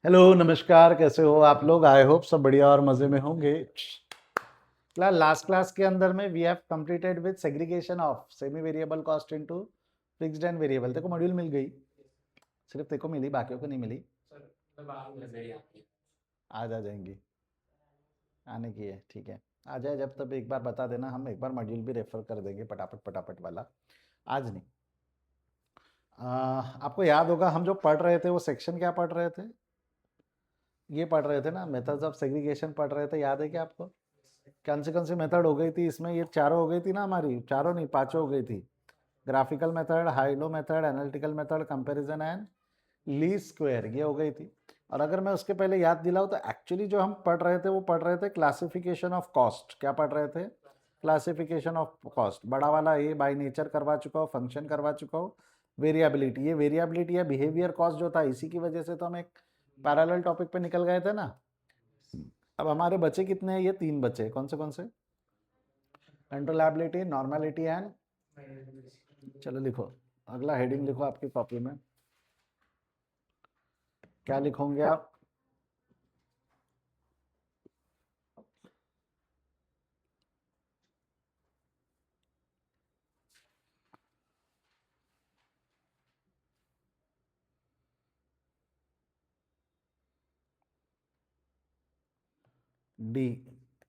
Hello नमस्कार, कैसे हो आप लोग? आई होप सब बढ़िया और मज़े में होंगे। लास्ट क्लास के अंदर में we have completed with segregation of semi variable cost into fixed and variable. देखो मॉड्यूल मिल गई, सिर्फ तेको मिली, बाकियों को नहीं मिली। आज आ जाएंगी, आने की है, ठीक है। आ जाए जब तब एक बार बता देना, हम एक बार मॉड्यूल भी रेफर कर देंगे पटापट पटापट वाला। आज नहीं। आपको याद होगा हम जो पढ़ रहे थे वो सेक्शन क्या पढ़ रहे थे? ये पढ़ रहे थे ना, मेथड्स ऑफ सेग्रीगेशन पढ़ रहे थे, याद है क्या आपको? कौन सी मेथड हो गई थी इसमें? ये चारों हो गई थी ना हमारी, चारों नहीं पांचों हो गई थी। Graphical method, high-low method, analytical method, comparison and least square, ये हो गई थी। और अगर मैं उसके पहले याद दिलाऊं तो एक्चुअली जो हम पढ़ रहे थे वो पढ़ रहे थे क्लासिफिकेशन ऑफ कॉस्ट। क्या पढ़ रहे थे? Classification of cost. बड़ा वाला ए बाई नेचर करवा चुका हो, फंक्शन करवा चुका हो, वेरिएबिलिटी, ये वेरिएबिलिटी या बिहेवियर कॉस्ट जो था, इसी की वजह से तो हम एक पैरेलल टॉपिक पे निकल गए थे ना। अब हमारे बचे कितने हैं? ये तीन बचे। कौन से? कंट्रोलेबिलिटी, नॉर्मेलिटी एंड, चलो लिखो, अगला हेडिंग लिखो आपकी कॉपी में। क्या लिखोगे आप? D,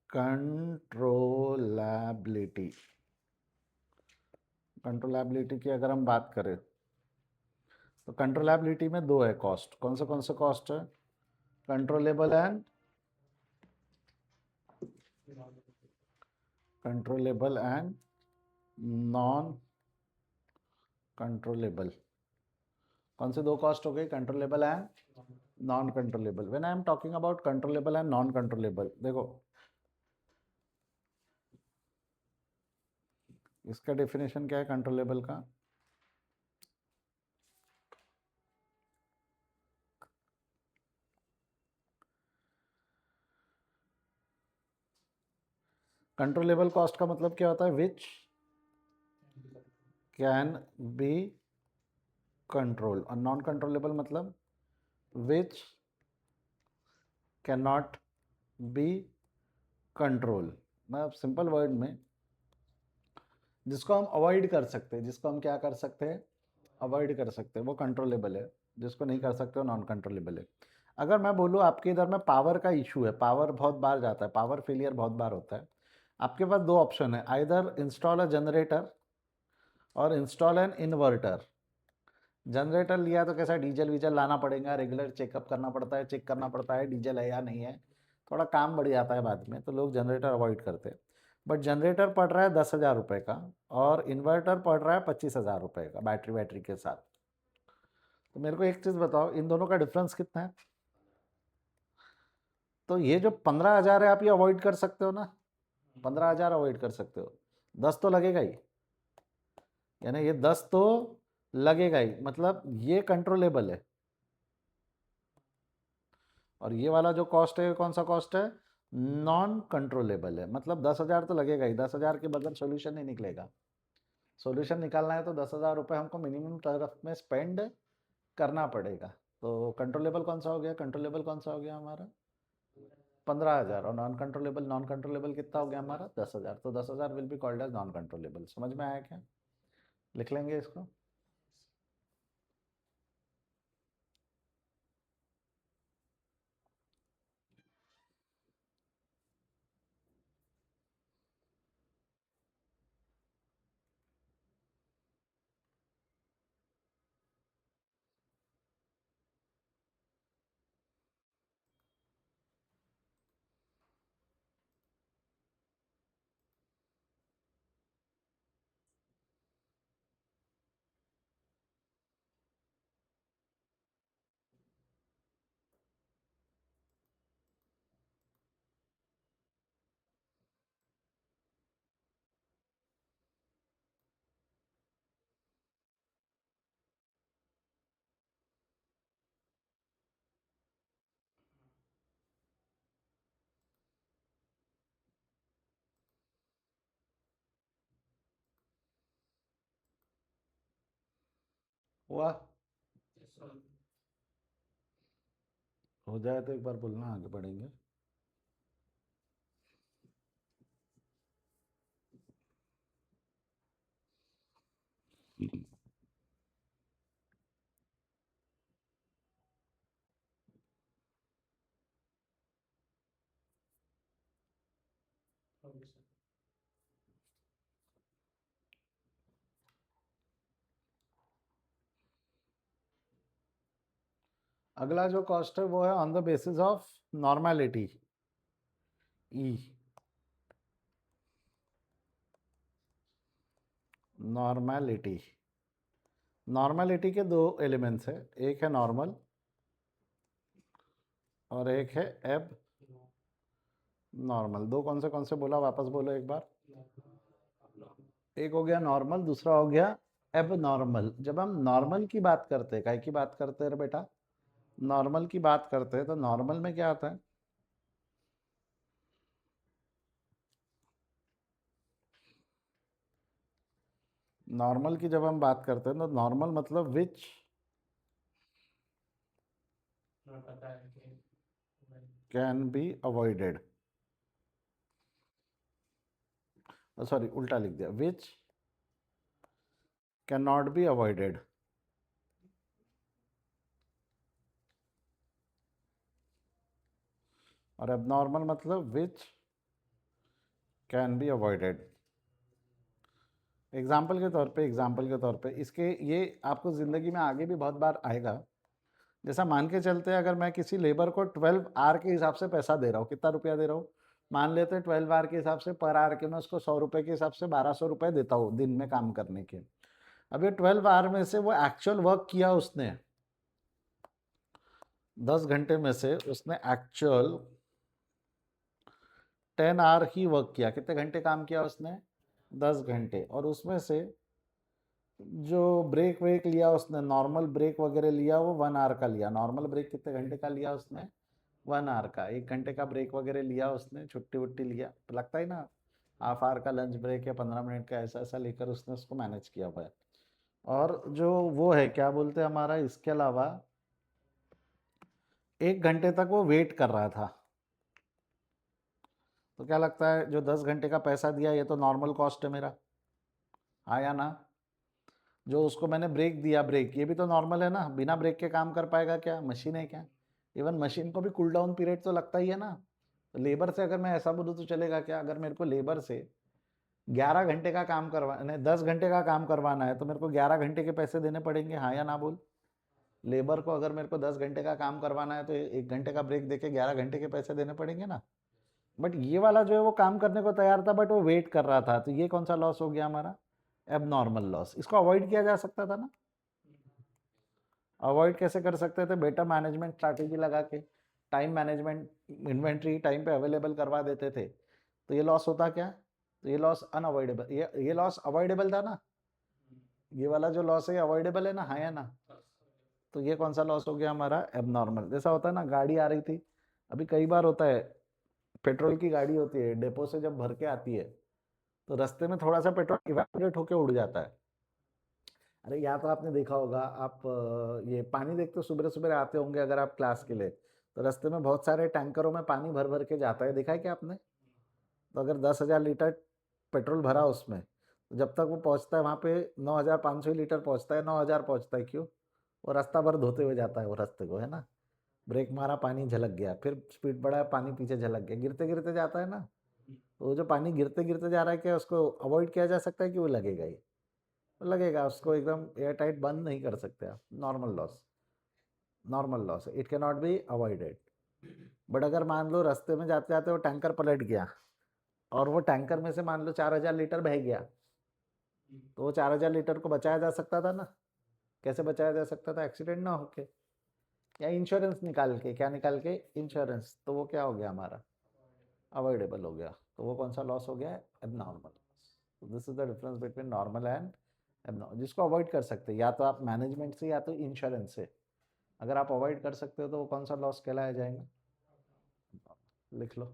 controllability. कंट्रोलेबिलिटी की अगर हम बात करें तो कंट्रोलेबिलिटी में दो है कॉस्ट। कौन से कॉस्ट है? Controllable and, controllable and non controllable. कौन से दो कॉस्ट हो गई? Controllable and non controllable. When I am talking about controllable and non controllable, देखो इसका डेफिनेशन क्या है कंट्रोलेबल का? कंट्रोलेबल कॉस्ट का मतलब क्या होता है? Which can be control. और नॉन कंट्रोलेबल मतलब which can not B control. मतलब सिंपल वर्ड में, जिसको हम अवॉइड कर सकते हैं, जिसको हम क्या कर सकते हैं? अवॉइड कर सकते हैं, वो कंट्रोलेबल है। जिसको नहीं कर सकते वो नॉन कंट्रोलेबल है। अगर मैं बोलूँ आपके इधर में पावर का इशू है, पावर बहुत बार जाता है, पावर फेलियर बहुत बार होता है, आपके पास दो ऑप्शन है, आइदर इंस्टॉल अ जनरेटर और इंस्टॉल एन इन्वर्टर। जनरेटर लिया तो कैसा, डीजल वीजल लाना पड़ेगा, रेगुलर चेकअप करना पड़ता है, चेक करना पड़ता है डीजल है या नहीं है, थोड़ा काम बढ़ जाता है बाद में, तो लोग जनरेटर अवॉइड करते हैं। बट जनरेटर पड़ रहा है 10,000 रुपये का और इन्वर्टर पड़ रहा है 25,000 रुपये का, बैटरी बैटरी के साथ। तो मेरे को एक चीज़ बताओ, इन दोनों का डिफरेंस कितना है? तो ये जो 15,000 है आप ये अवॉइड कर सकते हो ना, 15,000 अवॉइड कर सकते हो, 10 तो लगेगा ही, यानी ये 10 तो लगेगा ही, मतलब ये कंट्रोलेबल है। और ये वाला जो कॉस्ट है, कौन सा कॉस्ट है? नॉन कंट्रोलेबल है। मतलब 10,000 तो लगेगा ही, 10,000 के बगैर सोल्यूशन नहीं निकलेगा। सोल्यूशन निकालना है तो 10,000 रुपये हमको मिनिमम तरफ में स्पेंड करना पड़ेगा। तो कंट्रोलेबल कौन सा हो गया? कंट्रोलेबल कौन सा हो गया हमारा? 15,000। और नॉन कंट्रोलेबल, नॉन कंट्रोलेबल कितना हो गया हमारा? 10,000। तो 10,000 will be called as non controllable. समझ में आया क्या? लिख लेंगे इसको। हुआ? हो जाए तो एक बार बोलना, आगे बढ़ेंगे। अगला जो कॉस्ट है वो है on the basis of normality, E. Normality, normality के दो एलिमेंट्स है, एक है नॉर्मल और एक है एब नॉर्मल। दो कौन से बोला, वापस बोलो एक बार। एक हो गया नॉर्मल, दूसरा हो गया एब नॉर्मल। जब हम नॉर्मल की बात करते हैं, काय की बात करते हैं रे बेटा, नॉर्मल की बात करते हैं, तो नॉर्मल में क्या आता है? नॉर्मल की जब हम बात करते हैं तो नॉर्मल मतलब which can be avoided, sorry उल्टा लिख दिया, which can not be avoided. और एबनॉर्मल मतलब which can be avoided. Example के तौर पे इसके, ये आपको ज़िंदगी में आगे भी बहुत बार आएगा। जैसा मान के चलते हैं, अगर मैं किसी लेबर को 12 आवर के हिसाब से पैसा दे रहा हूँ, कितना रुपया दे रहा हूँ? मान लेते हैं 12 आवर के हिसाब से, पर आवर के मैं उसको 100 रुपये के हिसाब से 1200 रुपये देता हूँ दिन में काम करने के। अब ये 12 आवर में से वो एक्चुअल वर्क किया उसने, 10 घंटे में से उसने एक्चुअल 10 आवर ही वर्क किया। कितने घंटे काम किया उसने? 10 घंटे। और उसमें से जो ब्रेक वेक लिया उसने, नॉर्मल ब्रेक वगैरह लिया, वो 1 आवर का लिया। नॉर्मल ब्रेक कितने घंटे का लिया उसने? 1 आवर का। 1 घंटे का ब्रेक वगैरह लिया उसने, छुट्टी वुट्टी लिया, तो लगता है ना हाफ आवर का लंच ब्रेक या 15 मिनट का, ऐसा ऐसा लेकर उसने उसको मैनेज किया हुआ है। और जो वो है, क्या बोलते हैं हमारा, इसके अलावा 1 घंटे तक वो वेट कर रहा था। तो क्या लगता है, जो 10 घंटे का पैसा दिया, ये तो नॉर्मल कॉस्ट है मेरा, हाँ या ना? जो उसको मैंने ब्रेक दिया, ब्रेक, ये भी तो नॉर्मल है ना। बिना ब्रेक के काम कर पाएगा क्या? मशीन है क्या? इवन मशीन को भी कूल डाउन पीरियड तो लगता ही है ना। तो लेबर से अगर मैं ऐसा बोलूँ तो चलेगा क्या? अगर मेरे को लेबर से 11 घंटे का काम करवा नहीं, 10 घंटे का काम करवाना है, तो मेरे को 11 घंटे के पैसे देने पड़ेंगे, हाँ या ना बोल? लेबर को अगर मेरे को 10 घंटे का काम करवाना है, तो 1 घंटे का ब्रेक देके 11 घंटे के पैसे देने पड़ेंगे ना। बट ये वाला जो है वो काम करने को तैयार था, बट वो वेट कर रहा था, तो ये कौन सा लॉस हो गया हमारा? Abnormal loss. इसको अवॉइड किया जा सकता था ना। अवॉइड कैसे कर सकते थे? बेटर मैनेजमेंट स्ट्रैटेजी लगा के, टाइम मैनेजमेंट, इन्वेंट्री टाइम पे अवेलेबल करवा देते थे, तो ये लॉस होता क्या? तो ये लॉस अनअवॉइडेबल, ये लॉस अवॉइडेबल था ना। ये वाला जो लॉस है अवॉइडेबल है ना, हाँ या ना? तो ये कौन सा लॉस हो गया हमारा? एबनॉर्मल। जैसा होता है ना, गाड़ी आ रही थी, अभी कई बार होता है, पेट्रोल की गाड़ी होती है, डेपो से जब भर के आती है, तो रास्ते में थोड़ा सा पेट्रोल इवेपोरेट होके उड़ जाता है। अरे या तो आपने देखा होगा, आप ये पानी देखते हो, सुबह सुबह आते होंगे अगर आप क्लास के लिए, तो रास्ते में बहुत सारे टैंकरों में पानी भर भर के जाता है, देखा है क्या आपने? तो अगर 10,000 लीटर पेट्रोल भरा उसमें, तो जब तक वो पहुंचता है वहाँ पे 9,500 लीटर पहुंचता है, 9,000 पहुंचता है, क्यों? वो रास्ता भर धोते हुए जाता है वो रास्ते को, है ना। ब्रेक मारा, पानी झलक गया, फिर स्पीड बढ़ाया, पानी पीछे झलक गया, गिरते गिरते जाता है ना। तो वो जो पानी गिरते गिरते जा रहा है, क्या उसको अवॉइड किया जा सकता है कि वो लगेगा ही? वो लगेगा, उसको एकदम एयर टाइट बंद नहीं कर सकते आप। नॉर्मल लॉस, नॉर्मल लॉस है, it can not be avoided. But अगर मान लो रास्ते में जाते जाते वो टैंकर पलट गया, और वो टैंकर में से मान लो 4,000 लीटर बह गया, तो वो 4,000 लीटर को बचाया जा सकता था ना। कैसे बचाया जा सकता था? एक्सीडेंट ना होके, या इंश्योरेंस निकाल के। क्या निकाल के? इंश्योरेंस। तो वो क्या हो गया हमारा? अवॉइडेबल हो गया। तो वो कौन सा लॉस हो गया? Abnormal. This is the difference between normal and abnormal, जिसको अवॉइड कर सकते हैं या तो आप मैनेजमेंट से या तो इंश्योरेंस से। अगर आप अवॉइड कर सकते हो तो वो कौन सा लॉस कहलाया जाएगा? लिख लो।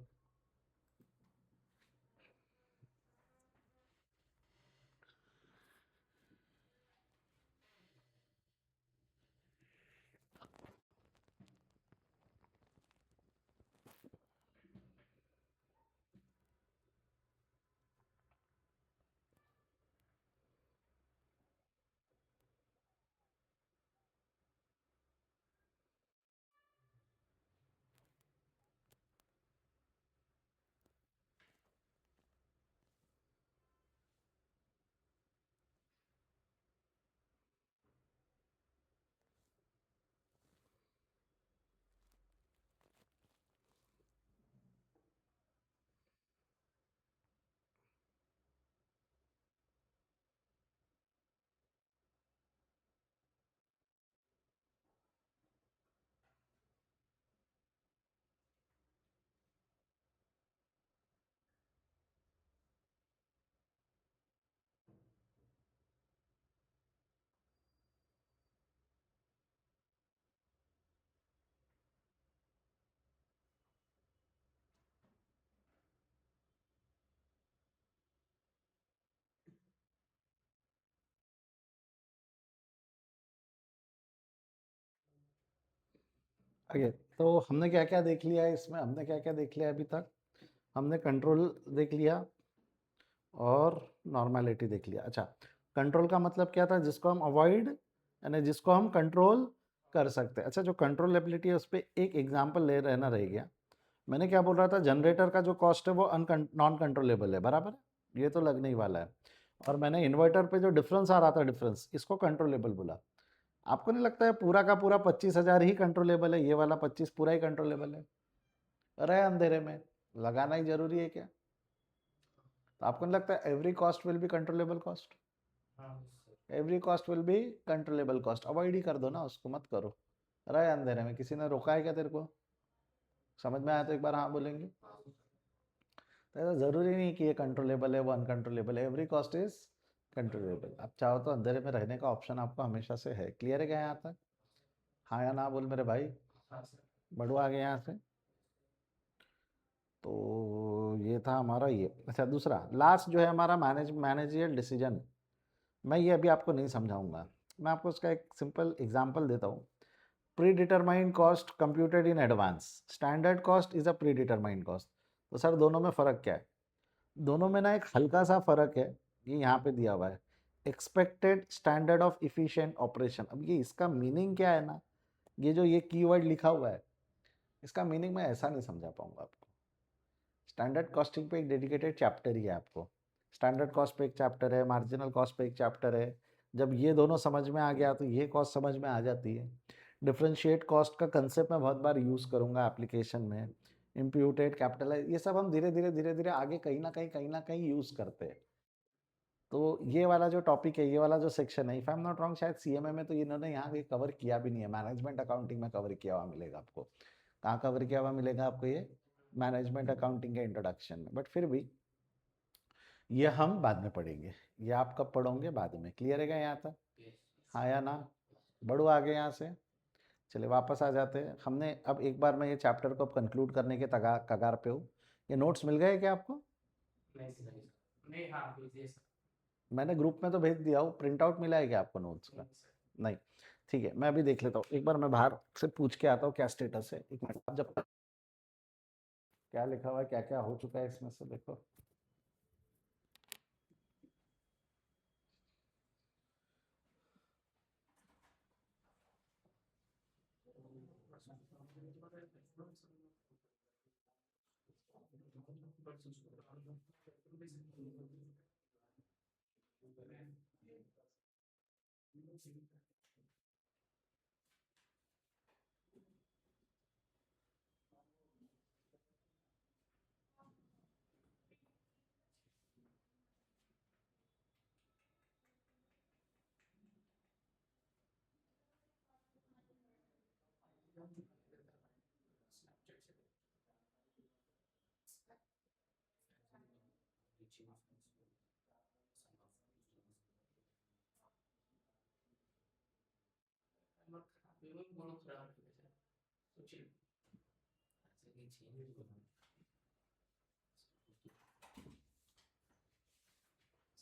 ओके, तो हमने क्या क्या देख लिया है इसमें, हमने क्या क्या देख लिया अभी तक? हमने कंट्रोल देख लिया और नॉर्मेलिटी देख लिया। अच्छा, कंट्रोल का मतलब क्या था? जिसको हम अवॉइड यानी जिसको हम कंट्रोल कर सकते हैं। अच्छा, जो कंट्रोलेबिलिटी है उस पर एक एग्जाम्पल ले रहना रह गया। मैंने क्या बोल रहा था? जनरेटर का जो कॉस्ट है वो नॉन कंट्रोलेबल है, बराबर है, ये तो लगने ही वाला है। और मैंने इन्वर्टर पे जो डिफरेंस आ रहा था, डिफरेंस, इसको कंट्रोलेबल बोला। आपको नहीं लगता है पूरा का पूरा 25,000 ही कंट्रोलेबल है? ये वाला 25 पूरा ही कंट्रोलेबल है? रहे अंधेरे में, लगाना ही जरूरी है क्या? तो आपको नहीं लगता every cost will be controllable cost? Every cost will be controllable cost. Avoid ही कर दो ना उसको, मत करो। रहे अंधेरे में, किसी ने रोका है क्या तेरे को? समझ में आया तो एक बार हाँ बोलेंगे। तो ऐसा ज़रूरी नहीं कि ये कंट्रोलेबल है वो अनकंट्रोलेबल है, एवरी कॉस्ट इज कंट्रोलेबल। आप चाहो तो अंधेरे में रहने का ऑप्शन आपको हमेशा से है। क्लियर है क्या यहाँ तक? हाँ या ना बोल मेरे भाई। बढ़ो आगे यहाँ से। तो ये था हमारा ये। अच्छा, दूसरा लास्ट जो है हमारा मैनेजियल डिसीजन। मैं ये अभी आपको नहीं समझाऊंगा, मैं आपको उसका एक सिंपल एग्जांपल देता हूँ। Pre determined cost computed in advance, standard cost is a pre determined cost. तो सर दोनों में फ़र्क क्या है? दोनों में ना एक हल्का सा फ़र्क है, ये यहाँ पे दिया हुआ है, expected standard of efficient operation. अब ये इसका मीनिंग क्या है ना, ये जो ये कीवर्ड लिखा हुआ है, इसका मीनिंग मैं ऐसा नहीं समझा पाऊंगा आपको। स्टैंडर्ड कॉस्टिंग पे एक डेडिकेटेड चैप्टर ही है आपको, स्टैंडर्ड कॉस्ट पे एक चैप्टर है, मार्जिनल कॉस्ट पे एक चैप्टर है। जब ये दोनों समझ में आ गया तो ये कॉस्ट समझ में आ जाती है। डिफरेंशिएट कॉस्ट का कंसेप्ट मैं बहुत बार यूज़ करूँगा एप्लीकेशन में। इम्प्यूटेड कैपिटलाइज, ये सब हम धीरे धीरे आगे कहीं ना कहीं यूज़ करते हैं। तो ये वाला जो टॉपिक है, ये वाला जो सेक्शन है, if I am not wrong, शायद सीएमए में तो इन्होंने यहाँ पे कवर किया भी नहीं है। मैनेजमेंट अकाउंटिंग में कवर किया हुआ मिलेगा आपको। कहाँ कवर किया हुआ मिलेगा आपको? ये मैनेजमेंट अकाउंटिंग के इंट्रोडक्शन में। बट फिर भी ये हम बाद में पढ़ेंगे, ये आप कब पढ़ोगे? बाद में। क्लियर है क्या यहाँ तक? हाँ या ना? बढ़ो आगे यहाँ से। चलिए वापस आ जाते हैं। हमने अब एक बार मैं ये चैप्टर को अब कंक्लूड करने के कगार पे हूँ। ये नोट्स मिल गए क्या आपको? नहीं, हाँ भेजिए सर। मैंने ग्रुप में तो भेज दिया हूँ, प्रिंट आउट मिला है क्या आपको नोट्स का? नहीं, ठीक है, मैं अभी देख लेता हूँ एक बार। मैं बाहर से पूछ के आता हूँ क्या स्टेटस है। एक मिनट, जब तक क्या लिखा हुआ है, क्या क्या हो चुका है इसमें से देखो।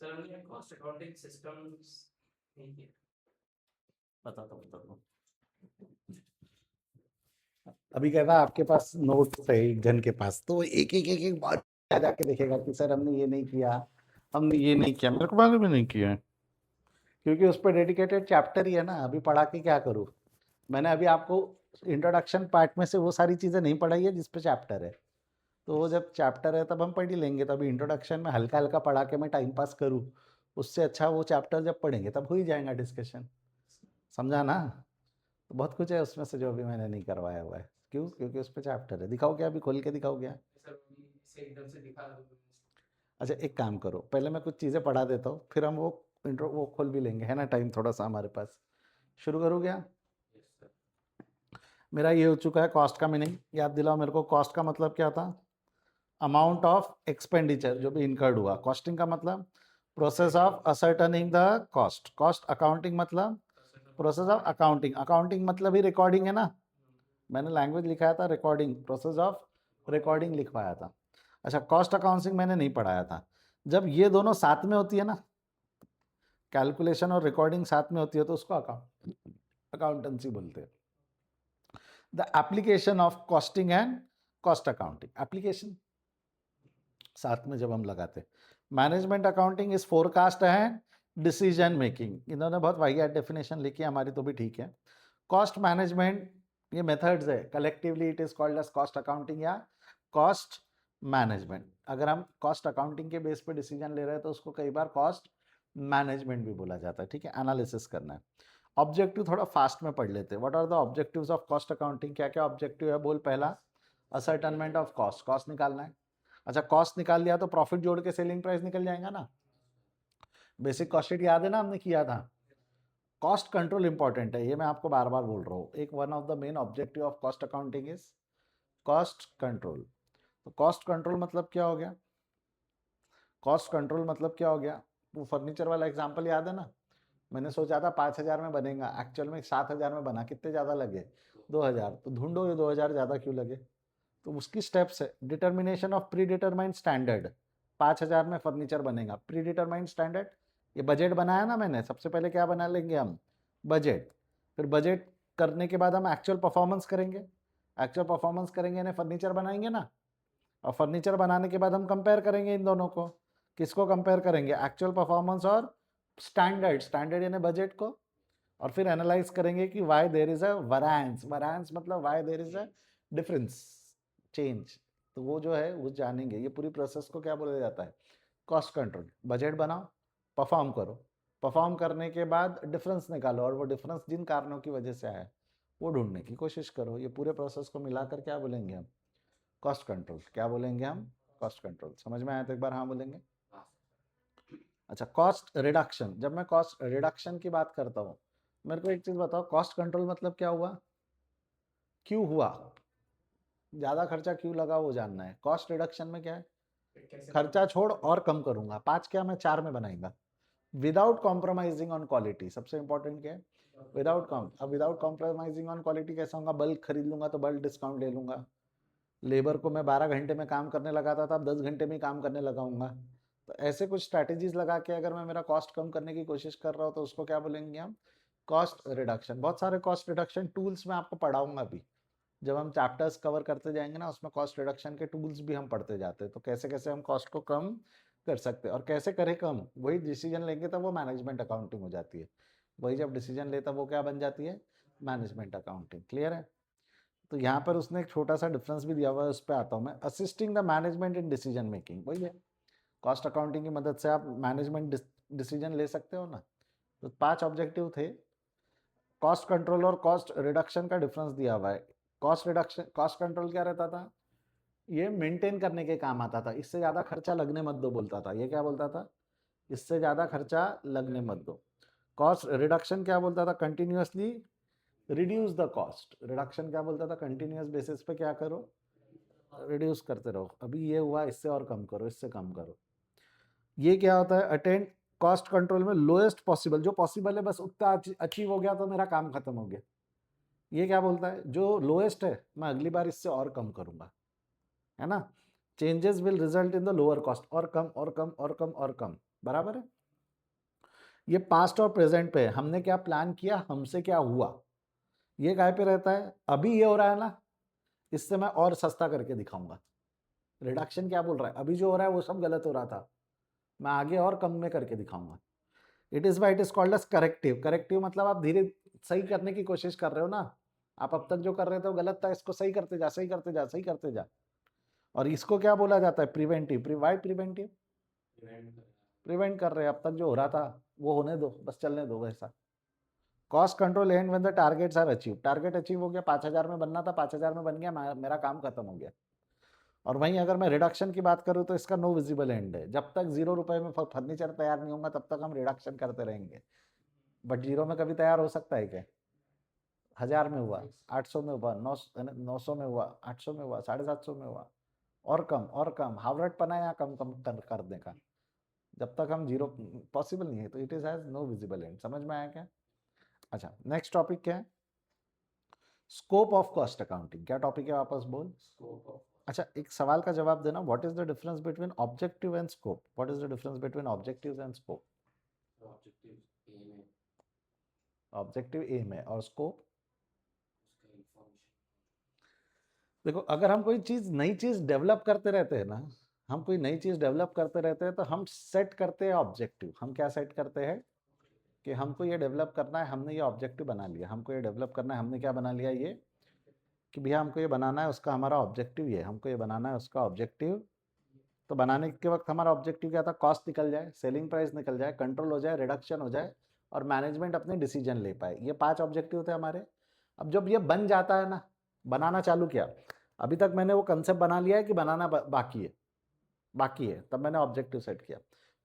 सर हमने कॉस्ट अकाउंटिंग सिस्टम्स नहीं किया। बताता हूँ। अभी कहता आपके पास नोट्स है एक जन के पास, तो एक बार जाके देखेगा कि सर हमने ये नहीं किया, हमने ये नहीं किया। मेरे को मालूम नहीं किया है, क्योंकि उस पर डेडिकेटेड चैप्टर ही है ना। अभी पढ़ा के क्या करूँ? मैंने अभी आपको इंट्रोडक्शन पार्ट में से वो सारी चीज़ें नहीं पढ़ाई है जिस पे चैप्टर है। तो वो जब चैप्टर है तब हम पढ़ ही लेंगे। तभी इंट्रोडक्शन में हल्का हल्का पढ़ा के मैं टाइम पास करूँ, उससे अच्छा वो चैप्टर जब पढ़ेंगे तब हो ही जाएगा डिस्कशन। समझा ना? तो बहुत कुछ है उसमें से जो अभी मैंने नहीं करवाया हुआ है। क्यों? क्योंकि उस पर चैप्टर है। दिखाओ क्या? अभी खोल के दिखाओ क्या? सर एकदम से दिखा दो। अच्छा, एक काम करो, पहले मैं कुछ चीज़ें पढ़ा देता हूँ, फिर हम वो इंट्रो वो खोल भी लेंगे, है ना? टाइम थोड़ा सा हमारे पास। शुरू करूँ क्या? मेरा ये हो चुका है कॉस्ट का मीनिंग। याद दिलाओ मेरे को, कॉस्ट का मतलब क्या था? अमाउंट ऑफ एक्सपेंडिचर जो भी इनकर्ड हुआ। कॉस्टिंग का मतलब process of ascertaining the cost. Cost accounting मतलब प्रोसेस ऑफ अकाउंटिंग। अकाउंटिंग मतलब ही रिकॉर्डिंग है ना। मैंने लैंग्वेज लिखाया था रिकॉर्डिंग, प्रोसेस ऑफ रिकॉर्डिंग लिखवाया था। अच्छा, कॉस्ट अकाउंटिंग मैंने नहीं पढ़ाया था। जब ये दोनों साथ में होती है ना, कैलकुलेशन और रिकॉर्डिंग साथ में होती है, तो उसको अकाउंटेंसी बोलते हैं। The application of costing and cost accounting, application साथ में जब हम लगाते, management accounting is forecast and decision making, इन्होंने बहुत वाहियात डेफिनेशन लिखी है, हमारी तो भी ठीक है। कॉस्ट मैनेजमेंट, ये मेथड्स है, collectively it is called as cost accounting या कॉस्ट मैनेजमेंट। अगर हम कॉस्ट अकाउंटिंग के बेस पे डिसीजन ले रहे हैं तो उसको कई बार कॉस्ट मैनेजमेंट भी बोला जाता है, ठीक है, एनालिसिस करना है। ऑब्जेक्टिव थोड़ा फास्ट में पढ़ लेते हैं। What are the objectives of cost accounting, क्या क्या ऑब्जेक्टिव है बोल। पहला, असर्टनमेंट ऑफ कॉस्ट, कॉस्ट निकालना है। अच्छा, कॉस्ट निकाल लिया तो प्रॉफिट जोड़ के सेलिंग प्राइस निकल जाएगा ना, बेसिक कॉस्ट शीट याद है ना, हमने किया था। कॉस्ट कंट्रोल इंपॉर्टेंट है, ये मैं आपको बार बार बोल रहा हूँ, एक one of the main objective of cost accounting is cost control. तो कॉस्ट कंट्रोल मतलब क्या हो गया, कॉस्ट कंट्रोल मतलब क्या हो गया, वो फर्नीचर वाला एग्जांपल याद है ना, मैंने सोचा था 5,000 में बनेगा, एक्चुअल में 7,000 में बना, कितने ज़्यादा लगे, 2,000, तो ढूंढो ये 2,000 ज़्यादा क्यों लगे। तो उसकी स्टेप्स है, determination of pre determined standard, 5,000 में फर्नीचर बनेगा, प्री डिटरमाइंड स्टैंडर्ड, ये बजट बनाया ना मैंने, सबसे पहले क्या बना लेंगे हम, बजट, फिर बजट करने के बाद हम एक्चुअल परफॉर्मेंस करेंगे, एक्चुअल परफॉर्मेंस करेंगे यानी फर्नीचर बनाएंगे ना, और फर्नीचर बनाने के बाद हम कंपेयर करेंगे इन दोनों को, किसको कंपेयर करेंगे, एक्चुअल परफॉर्मेंस और स्टैंडर्ड, स्टैंडर्ड यानी बजट को, और फिर एनालाइज करेंगे कि वाई देर इज अ वरांस, वरांस मतलब why there is a difference, change, तो वो जो है वो जानेंगे। ये पूरी प्रोसेस को क्या बोला जाता है, कॉस्ट कंट्रोल। बजट बनाओ, परफॉर्म करो, परफॉर्म करने के बाद डिफरेंस निकालो, और वो डिफरेंस जिन कारणों की वजह से आया वो ढूंढने की कोशिश करो। ये पूरे प्रोसेस को मिलाकर क्या बोलेंगे हम, कॉस्ट कंट्रोल। क्या बोलेंगे हम, कॉस्ट कंट्रोल। समझ में आया तो एक बार हाँ बोलेंगे। अच्छा, कॉस्ट रिडक्शन, जब मैं कॉस्ट रिडक्शन की बात करता हूँ, मेरे को एक चीज बताओ, कॉस्ट कंट्रोल मतलब क्या हुआ, क्यों हुआ, ज्यादा खर्चा क्यों लगा वो जानना है। कॉस्ट रिडक्शन में क्या है, खर्चा छोड़ और कम करूंगा, 5 क्या मैं 4 में बनाएगा, विदाउट कॉम्प्रोमाइजिंग ऑन क्वालिटी। सबसे इंपॉर्टेंट क्या है, विदाउट कॉम्प्रोमाइजिंग ऑन क्वालिटी कैसा होगा, बल्क खरीद लूंगा तो बल्क डिस्काउंट ले लूंगा, लेबर को मैं 12 घंटे में काम करने लगाता था, अब 10 घंटे में ही काम करने लगाऊंगा। तो ऐसे कुछ स्ट्रैटेजीज लगा के अगर मैं मेरा कॉस्ट कम करने की कोशिश कर रहा हूँ तो उसको क्या बोलेंगे हम, कॉस्ट रिडक्शन। बहुत सारे कॉस्ट रिडक्शन टूल्स मैं आपको पढ़ाऊंगा भी, जब हम चैप्टर्स कवर करते जाएंगे ना, उसमें कॉस्ट रिडक्शन के टूल्स भी हम पढ़ते जाते हैं, तो कैसे कैसे हम कॉस्ट को कम कर सकते हैं, और कैसे करें कम, वही डिसीजन लेंगे तब वो मैनेजमेंट अकाउंटिंग हो जाती है, वही जब डिसीजन लेता वो क्या बन जाती है, मैनेजमेंट अकाउंटिंग। क्लियर है। तो यहाँ पर उसने एक छोटा सा डिफरेंस भी दिया हुआ है, उस पर आता हूँ मैं, assisting the management in decision making, वही है, कॉस्ट अकाउंटिंग की मदद से आप मैनेजमेंट डिसीजन ले सकते हो ना। तो 5 ऑब्जेक्टिव थे, कॉस्ट कंट्रोल और कॉस्ट रिडक्शन का डिफरेंस दिया हुआ है। कॉस्ट रिडक्शन, कॉस्ट कंट्रोल क्या रहता था, ये मेंटेन करने के काम आता था, इससे ज़्यादा खर्चा लगने मत दो बोलता था, ये क्या बोलता था, इससे ज़्यादा खर्चा लगने मत दो। कॉस्ट रिडक्शन क्या बोलता था, continuously reduce the cost, reduction क्या बोलता था, कंटिन्यूस बेसिस पे क्या करो, रिड्यूस करते रहो, अभी ये हुआ इससे और कम करो, इससे कम करो। ये क्या होता है, अटेंड कॉस्ट कंट्रोल में लोएस्ट पॉसिबल, जो पॉसिबल है बस उतना अचीव हो गया तो मेरा काम खत्म हो गया। ये क्या बोलता है, जो लोएस्ट है मैं अगली बार इससे और कम करूंगा, है ना, changes will result in the lower cost, और कम और कम और कम और कम, बराबर है। ये पास्ट और प्रेजेंट पे है, हमने क्या प्लान किया, हमसे क्या हुआ, ये काय पे रहता है, अभी ये हो रहा है ना, इससे मैं और सस्ता करके दिखाऊंगा। रिडक्शन क्या बोल रहा है, अभी जो हो रहा है वो सब गलत हो रहा था, मैं आगे और कम में करके दिखाऊंगा। It is why it is called as corrective, corrective मतलब आप धीरे सही करने की कोशिश कर रहे हो ना, आप अब तक जो कर रहे थे वो गलत था, इसको सही करते जा, सही करते जा, सही करते जा। और इसको क्या बोला जाता है, प्रिवेंटिव। वाई प्रिवेंटिव, प्रिवेंट कर रहे हैं, अब तक जो हो रहा था वो होने दो, बस चलने दो वैसा। Cost control and when the targets are achieve, target achieve हो गया, 5,000 में बनना था, 5,000 में बन गया, मेरा काम खत्म हो गया। और वहीं अगर मैं रिडक्शन की बात करूं तो इसका नो विजिबल एंड है, जब तक 0 रुपए में फर्नीचर तैयार नहीं होगा तब तक हम रिडक्शन करते रहेंगे, बट 0 में कभी तैयार हो सकता है क्या, 1,000 में हुआ, 800 में हुआ, 900 में हुआ, 800 में हुआ, 750 में हुआ, और कम और कम, हावरट पना यहाँ कम कम करने का, जब तक हम 0 पॉसिबल नहीं है, तो it is has no visible end. समझ में आया क्या। अच्छा, नेक्स्ट टॉपिक क्या है, स्कोप ऑफ कॉस्ट अकाउंटिंग। क्या टॉपिक है वापस बोल, अच्छा एक सवाल का जवाब देना, what is the difference between objective and scope, what is the difference between objectives and scope. Objective aim है और स्कोप देखो, अगर हम कोई नई चीज़ डेवलप करते रहते हैं ना, हम कोई नई चीज़ डेवलप करते रहते हैं तो हम सेट करते हैं ऑब्जेक्टिव। हम क्या सेट करते हैं कि हमको ये डेवलप करना है, हमने ये ऑब्जेक्टिव बना लिया। हमको ये डेवलप करना है, हमने क्या बना लिया, ये कि भैया हमको ये बनाना है, उसका हमारा ऑब्जेक्टिव ये, हमको ये बनाना है, उसका ऑब्जेक्टिव। तो बनाने के वक्त हमारा ऑब्जेक्टिव क्या था, कॉस्ट निकल जाए, सेलिंग प्राइस निकल जाए, कंट्रोल हो जाए, रिडक्शन हो जाए और मैनेजमेंट अपने डिसीजन ले पाए। ये 5 ऑब्जेक्टिव थे हमारे। अब जब ये बन जाता है ना, बनाना चालू किया, अभी तक मैंने वो कंसेप्ट बना लिया है कि बनाना बाकी है, तब मैंने ऑब्जेक्टिव सेट किया।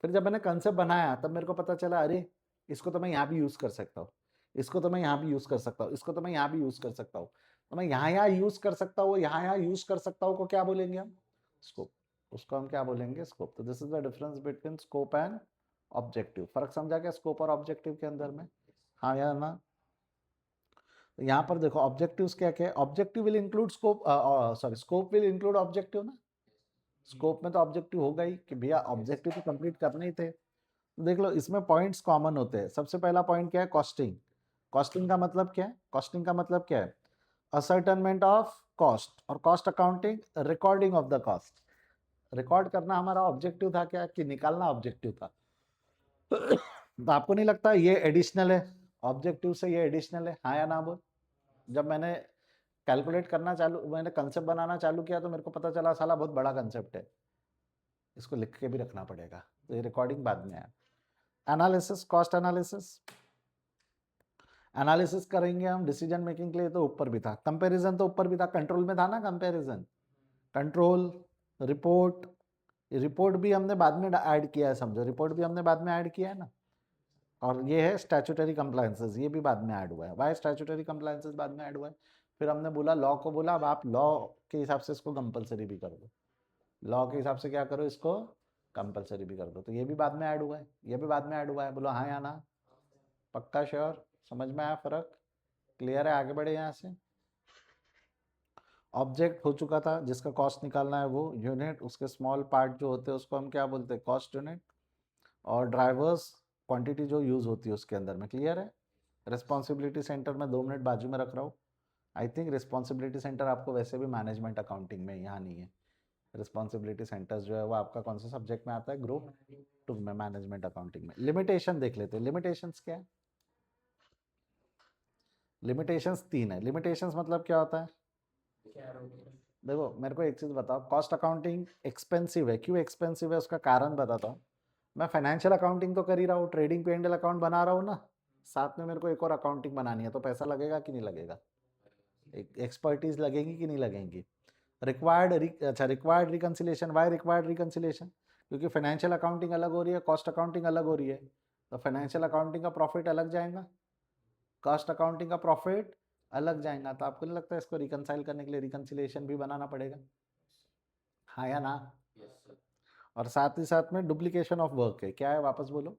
फिर जब मैंने कंसेप्ट बनाया तब मेरे को पता चला, अरे इसको तो मैं यहाँ भी यूज़ कर सकता हूँ, इसको तो मैं यहाँ भी यूज़ कर सकता हूँ, इसको तो मैं यहाँ भी यूज़ कर सकता हूँ। तो मैं यहाँ यूज़ कर सकता हूँ, यहाँ यूज़ कर सकता हूँ को क्या बोलेंगे हम, स्कोप। उसको हम क्या बोलेंगे, स्कोप। तो this is the difference between scope and objective. फर्क समझा क्या स्कोप और ऑब्जेक्टिव के अंदर में, हाँ या ना। तो यहाँ पर देखो ऑब्जेक्टिव्स क्या क्या है, objective will include scope, sorry scope will include objective ना। स्कोप में तो ऑब्जेक्टिव होगा ही कि भैया ऑब्जेक्टिव तो कंप्लीट करने ही थे। देख लो इसमें पॉइंट्स कॉमन होते हैं। सबसे पहला पॉइंट क्या है, कॉस्टिंग। कॉस्टिंग का मतलब क्या है, कॉस्टिंग का मतलब क्या है, असर्टनमेंट ऑफ कॉस्ट। और cost accounting, recording of the cost. Record करना हमारा ऑब्जेक्टिव था क्या, कि निकालना ऑब्जेक्टिव था। तो आपको नहीं लगता ये एडिशनल है, ऑब्जेक्टिव से ये एडिशनल है, हाँ या ना बोल। जब मैंने कैलकुलेट करना चालू, मैंने कंसेप्ट बनाना चालू किया तो मेरे को पता चला साला बहुत बड़ा कंसेप्ट है, इसको लिख के भी रखना पड़ेगा। तो ये रिकॉर्डिंग बाद में आया। Analysis, cost analysis. एनालिसिस करेंगे हम डिसीजन मेकिंग के लिए, तो ऊपर भी था। कंपैरिजन तो ऊपर भी था, कंट्रोल में था ना कंपैरिजन, कंट्रोल, रिपोर्ट। रिपोर्ट भी हमने बाद में ऐड किया है, समझो रिपोर्ट भी हमने बाद में ऐड किया है ना। और ये है स्टैट्यूटरी कंप्लायंसेस, ये भी बाद में ऐड हुआ है। वाई स्टैट्यूटरी कंप्लायंसेस बाद में ऐड हुआ है, फिर हमने बोला लॉ को, बोला अब आप लॉ के हिसाब से इसको कंपलसरी भी कर दो, लॉ के हिसाब से क्या करो, इसको कंपलसरी भी कर दो। तो ये भी बाद में ऐड हुआ है, ये भी बाद में ऐड हुआ है। बोलो हाँ या ना, पक्का श्योर, समझ में आया फर्क, क्लियर है, आगे बढ़े यहाँ से। ऑब्जेक्ट हो चुका था, जिसका कॉस्ट निकालना है वो यूनिट, उसके स्मॉल पार्ट जो होते हैं उसको हम क्या बोलते हैं, कॉस्ट यूनिट। और ड्राइवर्स, क्वांटिटी जो यूज़ होती है उसके अंदर में, क्लियर है। रिस्पॉन्सिबिलिटी सेंटर में 2 मिनट बाजू में रख रहा हूँ। आई थिंक रिस्पॉन्सिबिलिटी सेंटर आपको वैसे भी मैनेजमेंट अकाउंटिंग में यहाँ नहीं है। रिस्पॉन्सिबिलिटी सेंटर्स जो है वो आपका कौन से सब्जेक्ट में आता है, ग्रुप 2 में, मैनेजमेंट अकाउंटिंग में। लिमिटेशन देख लेते हैं, लिमिटेशंस क्या है। लिमिटेशंस 3 है। लिमिटेशंस मतलब क्या होता है, देखो मेरे को एक चीज़ बताओ, कॉस्ट अकाउंटिंग एक्सपेंसिव है, क्यों एक्सपेंसिव है उसका कारण बताता हूँ। मैं फाइनेंशियल अकाउंटिंग तो कर ही रहा हूँ, ट्रेडिंग पे एंडल अकाउंट बना रहा हूँ ना, साथ में मेरे को एक और अकाउंटिंग बनानी है, तो पैसा लगेगा कि नहीं लगेगा, एक एक्सपर्टीज लगेगी कि नहीं लगेंगी। Required reconciliation. Why required reconciliation, क्योंकि फाइनेंशियल अकाउंटिंग अलग हो रही है, कॉस्ट अकाउंटिंग अलग हो रही है। तो फाइनेंशियल अकाउंटिंग का प्रॉफिट अलग जाएगा, कॉस्ट अकाउंटिंग का प्रॉफिट अलग जाएगा। तो आपको नहीं लगता इसको रिकनसाइल करने के लिए रिकन्सिलेशन भी बनाना पड़ेगा, हाँ या ना। और साथ ही साथ में डुप्लीकेशन ऑफ वर्क है, क्या है वापस बोलो,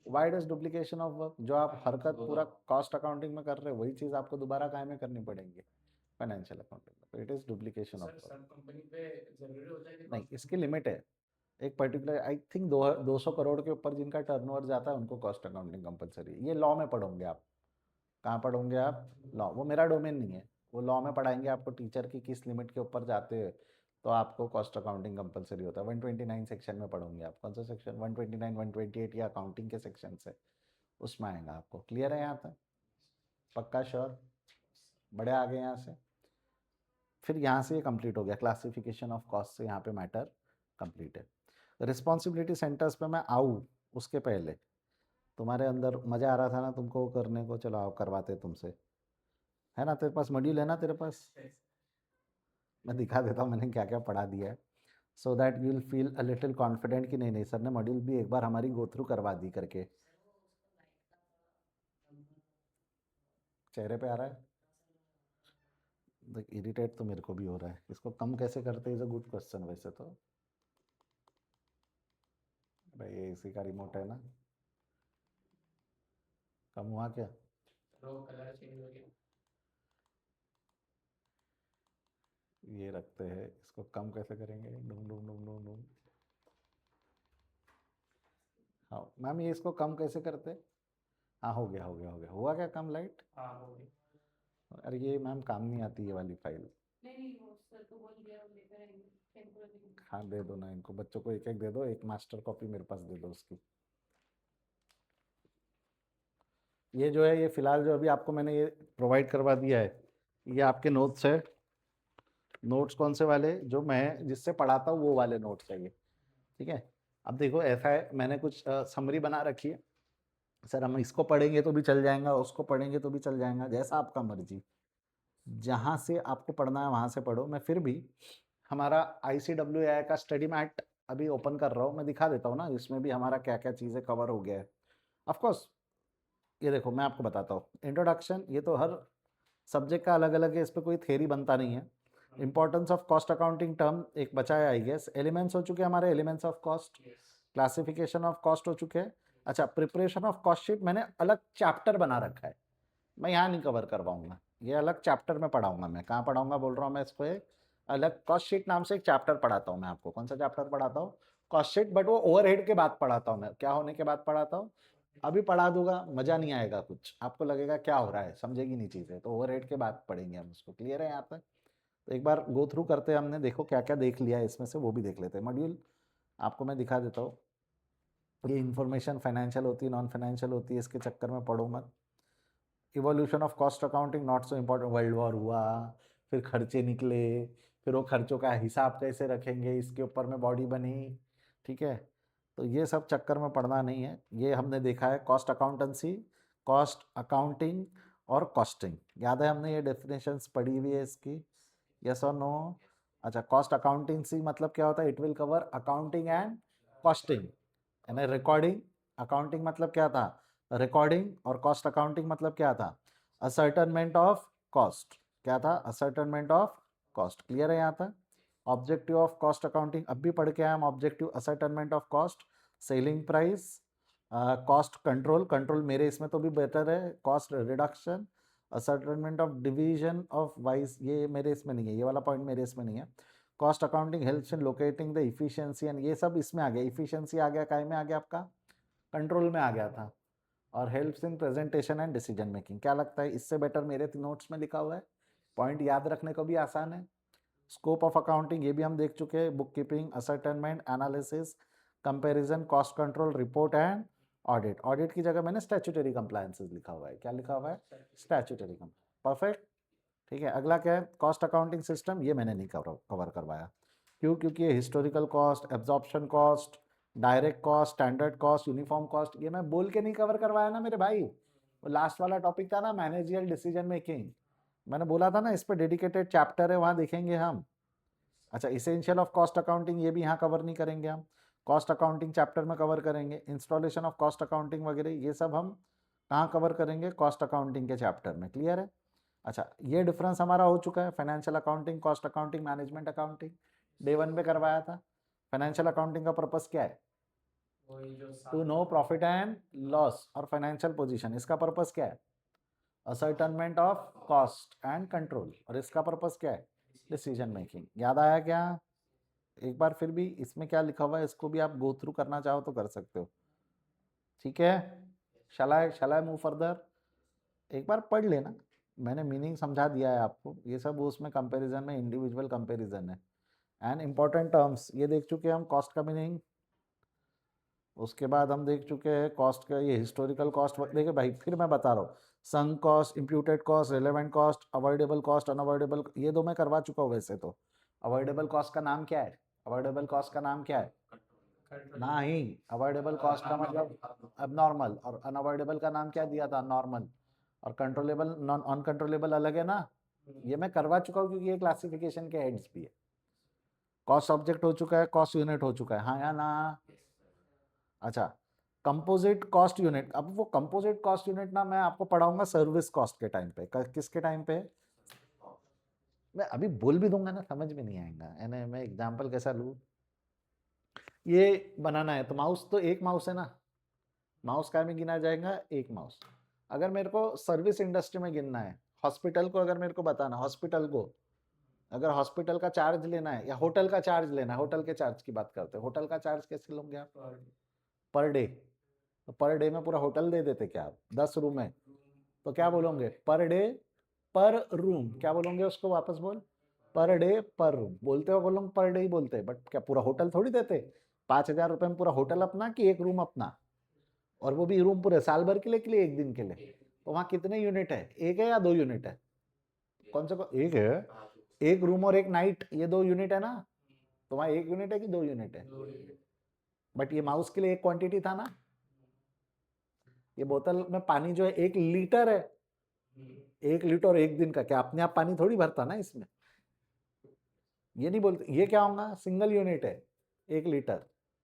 why does duplication of work, जो आप हरकत पूरा कॉस्ट अकाउंटिंग में कर रहे हो वही चीज़ आपको दोबारा काय में करनी पड़ेगी, फाइनेंशियल अकाउंटिंग में। तो it is duplication of work. Company पे जरूरी होता है कि नहीं, इसकी लिमिट है, एक पर्टिकुलर आई थिंक 200 करोड़ के ऊपर जिनका टर्नओवर जाता है उनको कॉस्ट अकाउंटिंग कंपलसरी। ये लॉ में पढ़ोगे आप, कहाँ पढ़ोगे आप, लॉ। वो मेरा डोमेन नहीं है, वो लॉ में पढ़ाएंगे आपको, टीचर की किस लिमिट के ऊपर जाते हैं तो आपको कॉस्ट अकाउंटिंग कंपलसरी होता है। 129 सेक्शन में पढ़ोगे आप, कौन सा सेक्शन, 129 128 या अकाउंटिंग के सेक्शन से, उसमें आएगा आपको। क्लियर है यहाँ तक, पक्का श्योर, बड़े आगे यहाँ से। फिर यहाँ से ये कंप्लीट हो गया, क्लासिफिकेशन ऑफ कॉस्ट से यहाँ पे मैटर कंप्लीट है। रिस्पॉन्सिबिलिटी सेंटर्स पे मैं आऊँ उसके पहले, तुम्हारे अंदर मज़ा आ रहा था ना तुमको करने को, चलो आओ करवाते तुमसे, है ना। तेरे पास मॉड्यूल है ना, तेरे पास, मैं दिखा देता हूँ मैंने क्या क्या पढ़ा दिया है, so that you will feel a little confident कि नहीं नहीं सर ने मॉड्यूल भी एक बार हमारी गो थ्रू करवा दी करके। चेहरे पे आ रहा है, देख इरिटेट तो मेरे को भी हो रहा है, इसको कम कैसे करते, इज अ गुड क्वेश्चन वैसे तो। भाई ये इसी का रिमोट है ना, कम हुआ क्या, कलर चेंज हो गया। ये रखते हैं, इसको कम कैसे करेंगे, डूम डूम डूम डूम डूम। हाँ मैम ये इसको कम कैसे करते, हाँ हो गया हो गया हो गया, हुआ क्या कम लाइट। हाँ हो गई। अरे ये मैम काम नहीं आती ये वाली फाइल, नहीं वो सर तो बोल दिया वो लेकर आएंगे टेम्पररी। हाँ दे दो ना इनको, बच्चों को एक एक दे दो, एक मास्टर कॉपी मेरे पास दे दो उसकी। ये जो है ये फिलहाल जो अभी आपको मैंने ये प्रोवाइड करवा दिया है, ये आपके नोट्स है। नोट्स कौन से वाले, जो मैं जिससे पढ़ाता हूँ वो वाले नोट्स चाहिए, ठीक है। अब देखो ऐसा है, मैंने कुछ समरी बना रखी है। सर हम इसको पढ़ेंगे तो भी चल जाएगा, उसको पढ़ेंगे तो भी चल जाएगा, जैसा आपका मर्जी, जहाँ से आपको पढ़ना है वहाँ से पढ़ो। मैं फिर भी हमारा ICWAI का स्टडी मैट अभी ओपन कर रहा हूँ, मैं दिखा देता हूँ ना इसमें भी हमारा क्या क्या चीज़ें कवर हो गया है। ऑफकोर्स ये देखो मैं आपको बताता हूँ, इंट्रोडक्शन ये तो हर सब्जेक्ट का अलग अलग है, इस पर कोई थेरी बनता नहीं है। Importance of cost accounting term एक बचा है आई गेस। एलिमेंट्स हो चुके हैं हमारे, elements of cost, classification of cost हो चुके हैं। अच्छा, प्रिपरेशन ऑफ कॉस्ट शीट मैंने अलग चैप्टर बना रखा है, मैं यहाँ नहीं कवर करवाऊंगा, ये अलग चैप्टर में पढ़ाऊंगा। मैं कहाँ पढ़ाऊंगा बोल रहा हूँ मैं इसको, एक अलग कॉस्ट शीट नाम से एक चैप्टर पढ़ाता हूँ मैं आपको। कौन सा चैप्टर पढ़ाता हूँ? कॉस्ट शीट, बट वो ओवरहेड के बाद पढ़ाता हूँ मैं। क्या होने के बाद पढ़ाता हूँ? अभी पढ़ा दूंगा मजा नहीं आएगा, कुछ आपको लगेगा क्या हो रहा है, समझेगी नहीं चीजें, तो ओवरहेड के बाद पढ़ेंगे हम उसको। क्लियर है यहाँ तक? तो एक बार गो थ्रू करते हैं हमने, देखो क्या क्या देख लिया है इसमें से, वो भी देख लेते हैं। मॉड्यूल आपको मैं दिखा देता हूँ। ये इन्फॉर्मेशन फाइनेंशियल होती है, नॉन फाइनेंशियल होती है, इसके चक्कर में पढ़ो मत। Evolution of cost accounting not so important, world war हुआ, फिर खर्चे निकले, फिर वो खर्चों का हिसाब कैसे रखेंगे, इसके ऊपर में बॉडी बनी, ठीक है। तो ये सब चक्कर में पढ़ना नहीं है। ये हमने देखा है कॉस्ट अकाउंटेंसी, कॉस्ट अकाउंटिंग और कॉस्टिंग, याद है हमने ये डेफिनेशंस पढ़ी हुई है इसकी, यस और नो? अच्छा, कॉस्ट अकाउंटेंसी मतलब क्या होता है? It will cover accounting and costing, यानी रिकॉर्डिंग। अकाउंटिंग मतलब क्या था? रिकॉर्डिंग। और कॉस्ट अकाउंटिंग मतलब क्या था? असर्टनमेंट ऑफ कॉस्ट। क्या था? असर्टनमेंट ऑफ कॉस्ट। क्लियर है यहाँ तक? ऑब्जेक्टिव ऑफ कॉस्ट अकाउंटिंग अब भी पढ़ के आए हम। Objective ascertainment of cost, selling price, cost control, control मेरे इसमें तो भी बेटर है, cost reduction, ascertainment of division of wise, ये मेरे इसमें नहीं है, ये वाला पॉइंट मेरे इसमें नहीं है। Cost accounting helps in locating the efficiency, and ये सब इसमें आ गया। इफिशियंसी आ गया, काय में आ गया आपका? कंट्रोल में आ गया था। और helps in presentation and decision making. क्या लगता है इससे बेटर मेरे नोट्स में लिखा हुआ है? पॉइंट याद रखने को भी आसान है। स्कोप ऑफ अकाउंटिंग ये भी हम देख चुके हैं, book keeping, ascertainment, analysis, comparison, cost control, report and audit. Audit की जगह मैंने स्टैट्यूटरी कंप्लायंसेस लिखा हुआ है। क्या लिखा हुआ है? Statutory compliance. परफेक्ट, ठीक है। अगला क्या है? कॉस्ट अकाउंटिंग सिस्टम, ये मैंने नहीं कवर करवाया। क्यों? क्योंकि ये historical cost, absorption cost, direct cost, standard cost, uniform cost, ये मैं बोल के नहीं कवर करवाया ना मेरे भाई। वो लास्ट वाला टॉपिक था ना, मैनेजियल डिसीजन मेकिंग, मैंने बोला था ना इस पर डेडिकेटेड चैप्टर है, वहाँ देखेंगे हम। अच्छा, इसेंशियल ऑफ कॉस्ट अकाउंटिंग ये भी यहाँ कवर नहीं करेंगे हम, कॉस्ट अकाउंटिंग चैप्टर में कवर करेंगे। इंस्टॉलेशन ऑफ कॉस्ट अकाउंटिंग वगैरह ये सब हम कहाँ कवर करेंगे? कॉस्ट अकाउंटिंग के चैप्टर में। क्लियर है? अच्छा, ये डिफरेंस हमारा हो चुका है, financial accounting, cost accounting, management accounting, day 1 पे करवाया था। फाइनेंशियल अकाउंटिंग का पर्पस क्या है? वही जो to know profit and loss और फाइनेंशियल पोजीशन। इसका पर्पस क्या है? Ascertainment of cost and control. और इसका पर्पस क्या है? Decision making. याद आया क्या? एक बार फिर भी इसमें क्या लिखा हुआ है इसको भी आप गो थ्रू करना चाहो तो कर सकते हो, ठीक है। शैल आई मूव फर्दर? एक बार पढ़ लेना, मैंने मीनिंग समझा दिया है आपको। ये सब वो उसमें कंपैरिजन में इंडिविजुअल कंपैरिजन है। एंड इंपॉर्टेंट टर्म्स ये देख चुके हैं हम, कॉस्ट का मीनिंग। उसके बाद हम देख चुके हैं कॉस्ट का ये हिस्टोरिकल कॉस्ट। देखिए भाई फिर मैं बता रहा हूँ, sunk cost, imputed cost, relevant cost, avoidable cost, unavoidable, ये दो मैं करवा चुका हूँ वैसे तो। अवॉइडेबल कॉस्ट का नाम क्या है? अवॉइडेबल कॉस्ट का नाम क्या है? नहीं, अवॉइडेबल कॉस्ट का मतलब अबनॉर्मल, और अनअवॉइडेबल का नाम क्या दिया था? नॉर्मल। और कंट्रोलेबल नॉन अनकंट्रोलेबल अलग है ना, ये मैं करवा चुका हूँ क्योंकि ये क्लासिफिकेशन के हेड्स भी है। कॉस्ट ऑब्जेक्ट हो चुका है, कॉस्ट यूनिट हो चुका है, हाँ या ना? अच्छा, कंपोजिट कॉस्ट यूनिट, अब वो कंपोजिट कॉस्ट यूनिट ना मैं आपको पढ़ाऊंगा सर्विस कॉस्ट के टाइम पे। किसके टाइम पे? मैं अभी बोल भी दूंगा ना, समझ में नहीं आएगा, यानी मैं एग्जाम्पल कैसा लूँ? ये बनाना है तो माउस तो एक माउस है ना, माउस काय में गिना जाएगा? एक माउस। अगर मेरे को सर्विस इंडस्ट्री में गिनना है, हॉस्पिटल को अगर मेरे को बताना, हॉस्पिटल को अगर हॉस्पिटल का चार्ज लेना है या होटल का चार्ज लेना है, होटल के चार्ज की बात करते हैं, होटल का चार्ज कैसे लोगे आप? Per day. तो पर डे में पूरा होटल दे देते क्या आप? 10 रूम है तो क्या बोलोगे? पर डे पर रूम, क्या बोलोगे उसको? वापस बोल। पर डे पर रूम बोलते हो, वो लोग पर डे ही बोलते हैं, बट क्या पूरा होटल थोड़ी देते? 5,000 रुपए में पूरा होटल अपना कि एक रूम अपना? और वो भी रूम पूरे साल भर के लिए, एक दिन के लिए? तो वहाँ कितने यूनिट है? एक है या 2 यूनिट है? कौन सा एक है? एक रूम और एक नाइट, ये 2 यूनिट है ना? तो वहाँ 1 यूनिट है कि 2 यूनिट है? बट ये माउस के लिए एक क्वांटिटी था ना? ये बोतल में पानी जो है 1 लीटर है, 1 लीटर 1 दिन का, क्या अपने आप पानी थोड़ी भरता ना इसमें? ये नहीं बोलते, ये क्या होगा? सिंगल यूनिट है 1 लीटर।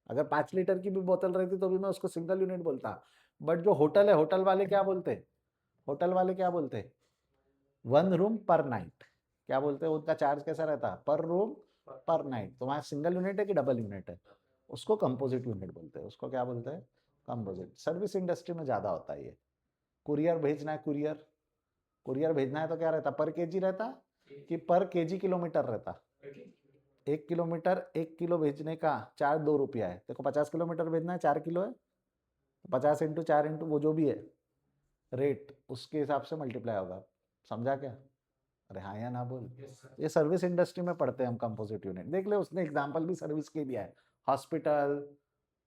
अगर 5 लीटर की भी बोतल रहती तो भी मैं उसको सिंगल यूनिट बोलता। बट जो होटल है, होटल वाले क्या बोलते? होटल वाले क्या बोलते? 1 रूम पर नाइट। क्या बोलते हैं? उनका चार्ज कैसा रहता? पर रूम पर नाइट। तो वहाँ सिंगल यूनिट है कि डबल यूनिट है? उसको कंपोजिट यूनिट बोलते हैं। उसको क्या बोलते हैं? कंपोजिट। सर्विस इंडस्ट्री में ज़्यादा होता है ये। कुरियर भेजना है, कुरियर कुरियर भेजना है तो क्या रहता? पर केजी रहता कि पर केजी किलोमीटर रहता? 1 किलोमीटर 1 किलो भेजने का चार्ज 2 रुपया है। देखो 50 किलोमीटर भेजना है, 4 किलो है, 50 इंटू 4 इंटू वो जो भी है रेट, उसके हिसाब से मल्टीप्लाई होगा। समझा क्या? अरे हाँ या ना बोल। ये सर्विस इंडस्ट्री में पढ़ते हैं हम कंपोजिट यूनिट। देख ले, उसने एग्जांपल भी सर्विस के दिया है। Hospital,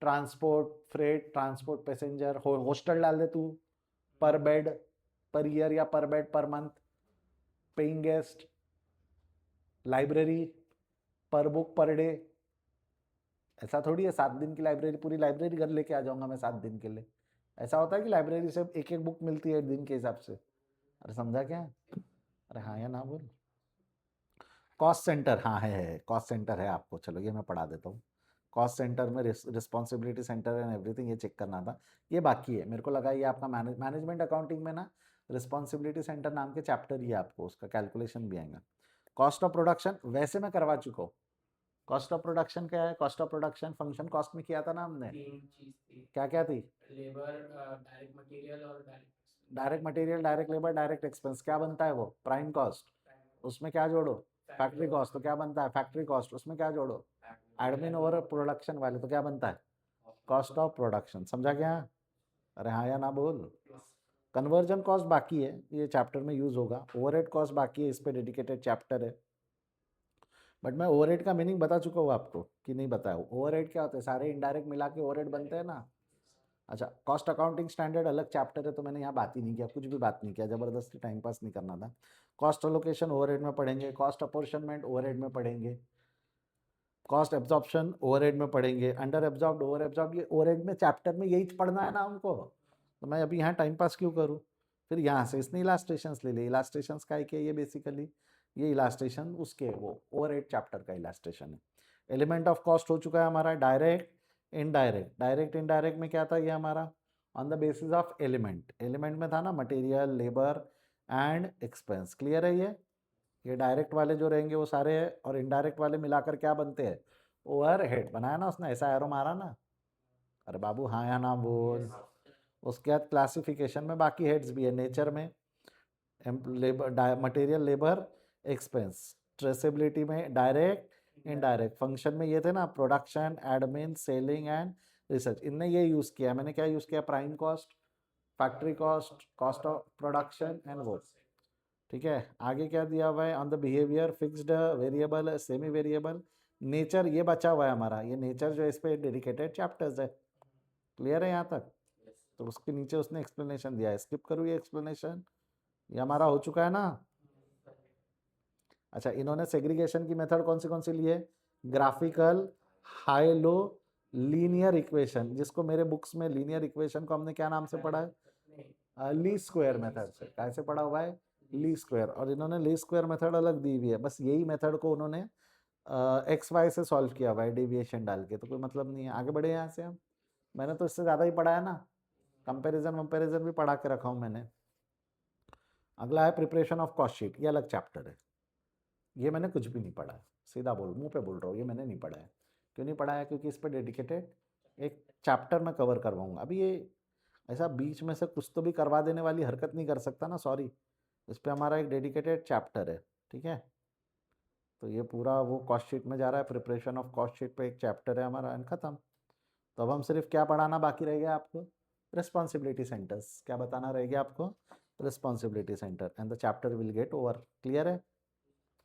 transport, freight, transport passenger, hostel डाल दे तू, पर बेड, पर ईयर या पर bed, per month, paying guest, library, पर बुक, पर डे। ऐसा थोड़ी है 7 दिन की लाइब्रेरी, पूरी लाइब्रेरी घर लेके आ जाऊंगा मैं 7 दिन के लिए? ऐसा होता है कि लाइब्रेरी से एक एक बुक मिलती है दिन के हिसाब से? अरे समझा क्या? अरे हाँ या ना बोल। कॉस्ट सेंटर, हाँ है कॉस्ट सेंटर है आपको, चलो ये मैं पढ़ा देता हूँ। कॉस्ट सेंटर में रिस्पॉन्सिबिलिटी सेंटर एंड एवरीथिंग, ये चेक करना था, ये बाकी है। मेरे को लगा ये आपका मैनेजमेंट अकाउंटिंग में ना रिस्पॉन्सिबिलिटी सेंटर नाम के चैप्टर ही है, आपको उसका कैलकुलेशन भी आएगा। कॉस्ट ऑफ प्रोडक्शन वैसे मैं करवा चुका हूँ। कॉस्ट ऑफ प्रोडक्शन क्या है? Cost of production function cost में किया था ना हमने। 3 चीज थी। क्या क्या थी? लेबर, डायरेक्ट मटेरियल और direct material, direct labour, direct expense. क्या बनता है वो? Prime cost. उसमें क्या जोड़ो? Factory cost. तो क्या बनता है? Factory cost. उसमें क्या जोड़ो? एडमिन ओवर प्रोडक्शन वाले। तो क्या बनता है? Cost of production. समझा क्या? अरे हाँ या ना बोल। कन्वर्जन कॉस्ट बाकी है, ये चैप्टर में यूज होगा। ओवरहेड कॉस्ट बाकी है, इस पे डेडिकेटेड चैप्टर है। बट मैं ओवरहेड का मीनिंग बता चुका हूँ आपको कि नहीं बताया? ओवरहेड क्या होता है? सारे इनडायरेक्ट मिला के ओवरहेड बनते हैं ना। अच्छा, कॉस्ट अकाउंटिंग स्टैंडर्ड अलग चैप्टर है, तो मैंने यहाँ बात ही नहीं किया, कुछ भी बात नहीं किया, जबरदस्ती टाइम पास नहीं करना था। कॉस्ट अलोकेशन ओवरहेड में पढ़ेंगे, कॉस्ट अपॉर्शनमेंट ओवरहेड में पढ़ेंगे, कॉस्ट एब्जॉर्प्शन ओवरहेड में पढ़ेंगे, अंडर एब्जॉर्ब्ड, ओवर एब्जॉर्ब्ड, ये ओवरहेड में चैप्टर में यही पढ़ना है ना हमको। तो मैं अभी यहाँ टाइम पास क्यों करूँ? फिर यहाँ से इसने इलास्ट्रेशंस ले लिए। इलास्ट्रेशंस का है कि ये बेसिकली ये इलास्ट्रेशन उसके वो ओवरहेड चैप्टर का इलास्ट्रेशन है। एलिमेंट ऑफ कॉस्ट हो चुका है हमारा, डायरेक्ट इनडायरेक्ट। डायरेक्ट इनडायरेक्ट में क्या था ये हमारा? On the basis of element. Element में था ना material, labour and expense. Clear है ये डायरेक्ट वाले जो रहेंगे वो सारे हैं, और इनडायरेक्ट वाले मिलाकर क्या बनते हैं? ओवरहेड। बनाया ना उसने, ऐसा एरो मारा ना? अरे बाबू हाँ या ना बोल। उसके बाद क्लासिफिकेशन में बाकी हेड्स भी है। नेचर में labour, material, labour, expense. Traceability में डायरेक्ट इनडायरेक्ट। फंक्शन में ये थे ना production, admin, selling and research. इनने ये यूज़ किया। मैंने क्या यूज़ किया? Prime cost, factory cost, cost of production and वो। ठीक है, आगे क्या दिया हुआ है? On the behaviour, fixed, variable, semi variable. Nature ये बचा हुआ है हमारा, ये नेचर जो है इस पे डेडिकेटेड चैप्टर्स है। क्लियर है यहाँ तक? तो उसके नीचे उसने एक्सप्लेनेशन दिया है, स्किप करूँ ये एक्सप्लेनेशन? ये हमारा हो चुका है ना? अच्छा, इन्होंने सेग्रीगेशन की मेथड कौन सी ली है? Graphical, high low, linear equation. जिसको मेरे बुक्स में लीनियर इक्वेशन को हमने क्या नाम से पढ़ा है? ली स्क्वायर मेथड से। कैसे पढ़ा हुआ है? ली स्क्वायर। और इन्होंने ली स्क्वायर मेथड अलग दी हुई है, बस यही मेथड को उन्होंने एक्स वाई से सॉल्व किया हुआ है डेविएशन डाल के। तो कोई मतलब नहीं है, आगे बढ़े यहाँ से हम। मैंने तो इससे ज़्यादा ही पढ़ा है ना, कंपैरिजन भी पढ़ा के रखा हूँ मैंने। अगला है प्रिपरेशन ऑफ कॉस्ट शीट, ये अलग चैप्टर है। ये मैंने कुछ भी नहीं पढ़ा है, सीधा मुंह पे बोल रहा हूँ, ये मैंने नहीं पढ़ा है। क्यों नहीं पढ़ा है? क्योंकि इस पर डेडिकेटेड एक चैप्टर मैं कवर करवाऊंगा। अभी ये ऐसा बीच में से कुछ तो भी करवा देने वाली हरकत नहीं कर सकता ना, सॉरी। इस पर हमारा एक डेडिकेटेड चैप्टर है, ठीक है? तो ये पूरा वो कॉस्ट शीट में जा रहा है, प्रिपरेशन ऑफ कॉस्ट शीट पे एक चैप्टर है हमारा, एंड खत्म। तो अब हम सिर्फ क्या पढ़ाना बाकी रह गया आपको? Responsibility centres. क्या बताना रह गया आपको? Responsibility centre, and the chapter will get over. Clear है?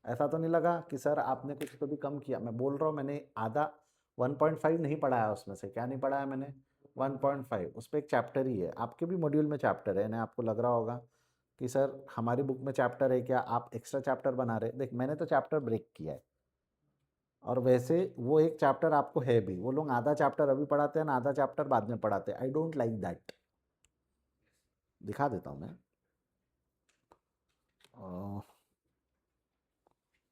ऐसा तो नहीं लगा कि सर आपने कुछ तो भी कम किया। मैं बोल रहा हूँ मैंने आधा 1.5 नहीं पढ़ाया उसमें से। क्या नहीं पढ़ाया मैंने? 1.5। उस पर एक चैप्टर ही है, आपके भी मॉड्यूल में चैप्टर है ना। आपको लग रहा होगा कि सर हमारी बुक में चैप्टर है क्या, आप एक्स्ट्रा चैप्टर बना रहे। देख मैंने तो चैप्टर ब्रेक किया है, और वैसे वो एक चैप्टर आपको है भी। वो लोग आधा चैप्टर अभी पढ़ाते हैं ना, आधा चैप्टर बाद में पढ़ाते हैं। I don't like that. दिखा देता हूँ मैं।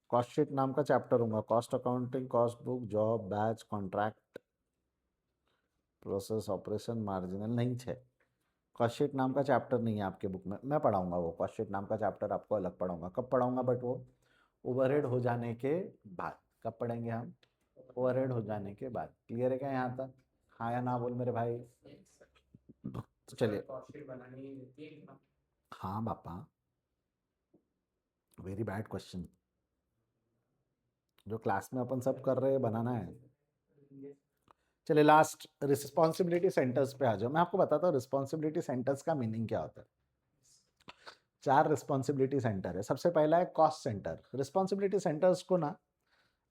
कॉस्ट शीट नाम का चैप्टर होगा, cost accounting, cost book, job, batch, contract, process, operation, marginal, नहीं है। कॉस्ट शीट नाम का चैप्टर नहीं है आपके बुक में। मैं पढ़ाऊंगा वो कॉस्ट शीट नाम का चैप्टर, आपको अलग पढ़ाऊंगा। कब पढ़ाऊंगा? बट वो ओवरहेड हो जाने के बाद। कब पढ़ेंगे हम? ओवरहेड हो जाने के बाद। क्लियर है क्या यहाँ तक? हाँ या ना बोल मेरे भाई। तो चलिए। हाँ पापा, वेरी बैड क्वेश्चन। जो क्लास में अपन सब कर रहे हैं बनाना है। चलिए लास्ट रिस्पॉन्सिबिलिटी सेंटर्स पे आ जाओ। मैं आपको बताता हूँ रिस्पॉन्सिबिलिटी सेंटर्स का मीनिंग क्या होता है। 4 रिस्पॉन्सिबिलिटी सेंटर है। सबसे पहला है कॉस्ट सेंटर। रिस्पॉन्सिबिलिटी सेंटर्स को ना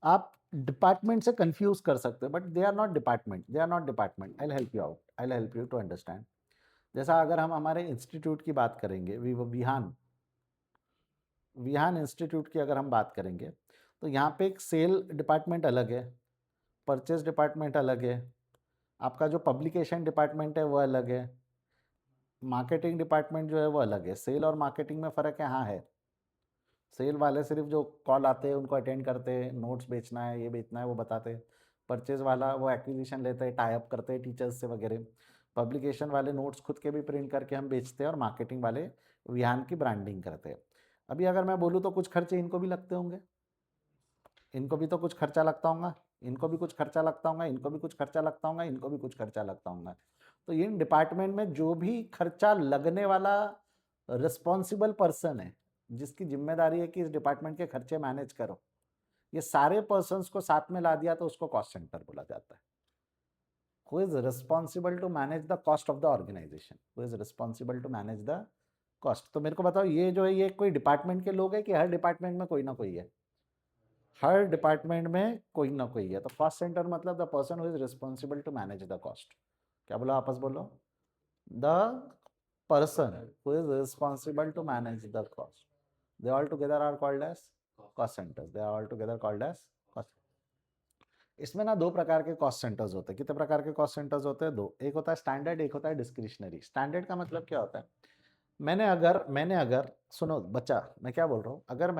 आप डिपार्टमेंट से कंफ्यूज कर सकते हो, but they are not department, they are not department. I will help you out, I will help you to understand. जैसा अगर हम हमारे इंस्टीट्यूट की बात करेंगे, विहान इंस्टीट्यूट की अगर हम बात करेंगे, तो यहाँ पे एक सेल डिपार्टमेंट अलग है, परचेज डिपार्टमेंट अलग है, आपका जो पब्लिकेशन डिपार्टमेंट है वो अलग है, मार्केटिंग डिपार्टमेंट जो है वो अलग है। सेल और मार्केटिंग में फ़र्क है? हाँ है। सेल वाले सिर्फ जो कॉल आते हैं उनको अटेंड करते हैं, नोट्स बेचना है, ये बेचना है, वो बताते हैं। परचेज वाला वो एक्विजिशन लेते हैं, टाई अप करते हैं टीचर्स से वगैरह। पब्लिकेशन वाले नोट्स खुद के भी प्रिंट करके हम बेचते हैं, और मार्केटिंग वाले विहान की ब्रांडिंग करते हैं। अभी अगर मैं बोलूँ तो कुछ खर्चे इनको भी लगते होंगे, इनको भी तो कुछ खर्चा लगता होगा, इनको भी कुछ खर्चा लगता होगा, इनको भी कुछ खर्चा लगता होगा, इनको भी कुछ खर्चा लगता होगा। तो इन डिपार्टमेंट में जो भी खर्चा लगने वाला रिस्पॉन्सिबल पर्सन है, जिसकी जिम्मेदारी है कि इस डिपार्टमेंट के खर्चे मैनेज करो, ये सारे पर्सन्स को साथ में ला दिया तो उसको कॉस्ट सेंटर बोला जाता है। Who is responsible to manage the cost of the organisation, who is responsible to manage the cost. तो मेरे को बताओ ये जो है ये कोई डिपार्टमेंट के लोग हैं कि हर डिपार्टमेंट में कोई ना कोई है? हर डिपार्टमेंट में कोई ना कोई है। तो कॉस्ट सेंटर मतलब the person who is responsible to manage the cost. क्या बोला? आपस बोलो। The person who is responsible to manage the cost, they all together are called as cost centres, they are all together called as cost. इसमें ना 2 प्रकार के cost centres होते हैं। कितने प्रकार के कॉस्ट सेंटर्स होते हैं? 2। एक होता है स्टैंडर्ड, एक होता है डिस्क्रिशनरी। स्टैंडर्ड का मतलब क्या होता है? मैंने अगर सुनो बच्चा, मैं क्या बोल रहा हूँ, अगर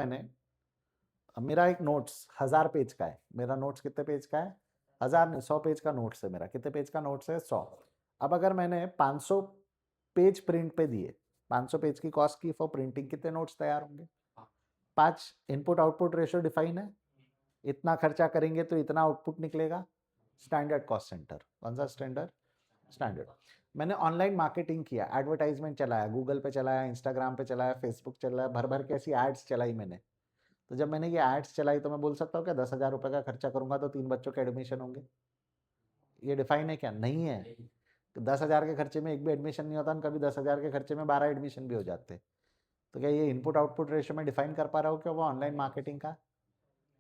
मेरा एक नोट्स 1000 पेज का है। मेरा नोट्स कितने पेज का है? 1000 नहीं, 100 पेज का नोट्स है मेरा। कितने पेज का नोट्स है? 100। अब अगर मैंने 500 पेज प्रिंट पे दिए, 500 पेज की कॉस्ट की फॉर प्रिंटिंग, कितने नोट्स तैयार होंगे? 5। इनपुट आउटपुट रेशियो डिफाइन है, इतना खर्चा करेंगे तो इतना आउटपुट निकलेगा। Standard cost centre. कौन सा स्टैंडर्ड? स्टैंडर्ड। मैंने ऑनलाइन मार्केटिंग किया, एडवर्टाइजमेंट चलाया, गूगल पे चलाया, इंस्टाग्राम पे चलाया, फेसबुक चलाया, भर भर के ऐसी एड्स चलाई मैंने। तो जब मैंने ये एड्स चलाई तो मैं बोल सकता हूँ क्या 10,000 रुपये का खर्चा करूंगा तो 3 बच्चों के एडमिशन होंगे? ये डिफाइन है क्या? नहीं है। तो 10,000 के खर्चे में एक भी एडमिशन नहीं होता, कभी 10,000 के खर्चे में 12 एडमिशन भी हो जाते। तो क्या ये इनपुट आउटपुट रेशियो में डिफाइन कर पा रहा हूँ क्या वो ऑनलाइन मार्केटिंग का?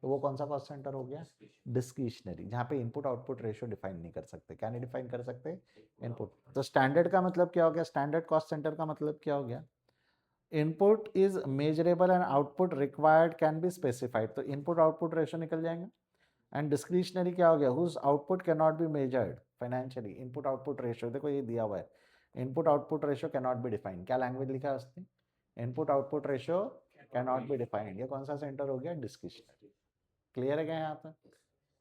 तो वो कौन सा कॉस्ट सेंटर हो गया? डिस्क्रिशनरी, जहाँ पे इनपुट आउटपुट रेशियो डिफाइन नहीं कर सकते। क्या नहीं डिफाइन कर सकते? इनपुट। तो स्टैंडर्ड का मतलब क्या हो गया? स्टैंडर्ड कॉस्ट सेंटर का मतलब क्या हो गया? Input is measurable and output required can be specified. तो इनपुट आउटपुट रेशियो निकल जाएंगे। एंड डिस्क्रिशनरी क्या हो गया? Whose output can not be measured financially. Input output ratio देखो ये दिया हुआ है, input output ratio can not be defined. क्या लैंग्वेज लिखा है उसने? Input output ratio can not be defined. ये कौन सा सेंटर हो गया? डिस्क्रिशनरी। क्लियर है क्या यहाँ पे?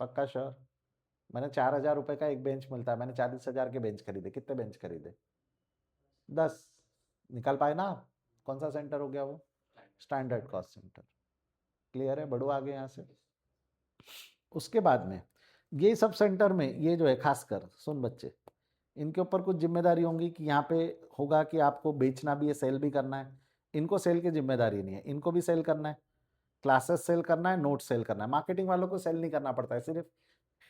पक्का श्योर? मैंने 4,000 रुपये का एक बेंच मिलता है, मैंने 40,000 के बेंच खरीदे। कितने बेंच खरीदे? 10। निकाल पाए ना आप? कौन सा सेंटर हो गया वो? Standard cost centre. क्लियर है? बढ़ो आगे यहाँ से। उसके बाद में ये सब सेंटर में ये जो है, खासकर सुन बच्चे, इनके ऊपर कुछ जिम्मेदारी होंगी कि यहाँ पे होगा कि आपको बेचना भी है, सेल भी करना है। इनको सेल की जिम्मेदारी नहीं है, इनको भी सेल करना है, क्लासेस सेल करना है, नोट सेल करना है। मार्केटिंग वालों को सेल नहीं करना पड़ता है, सिर्फ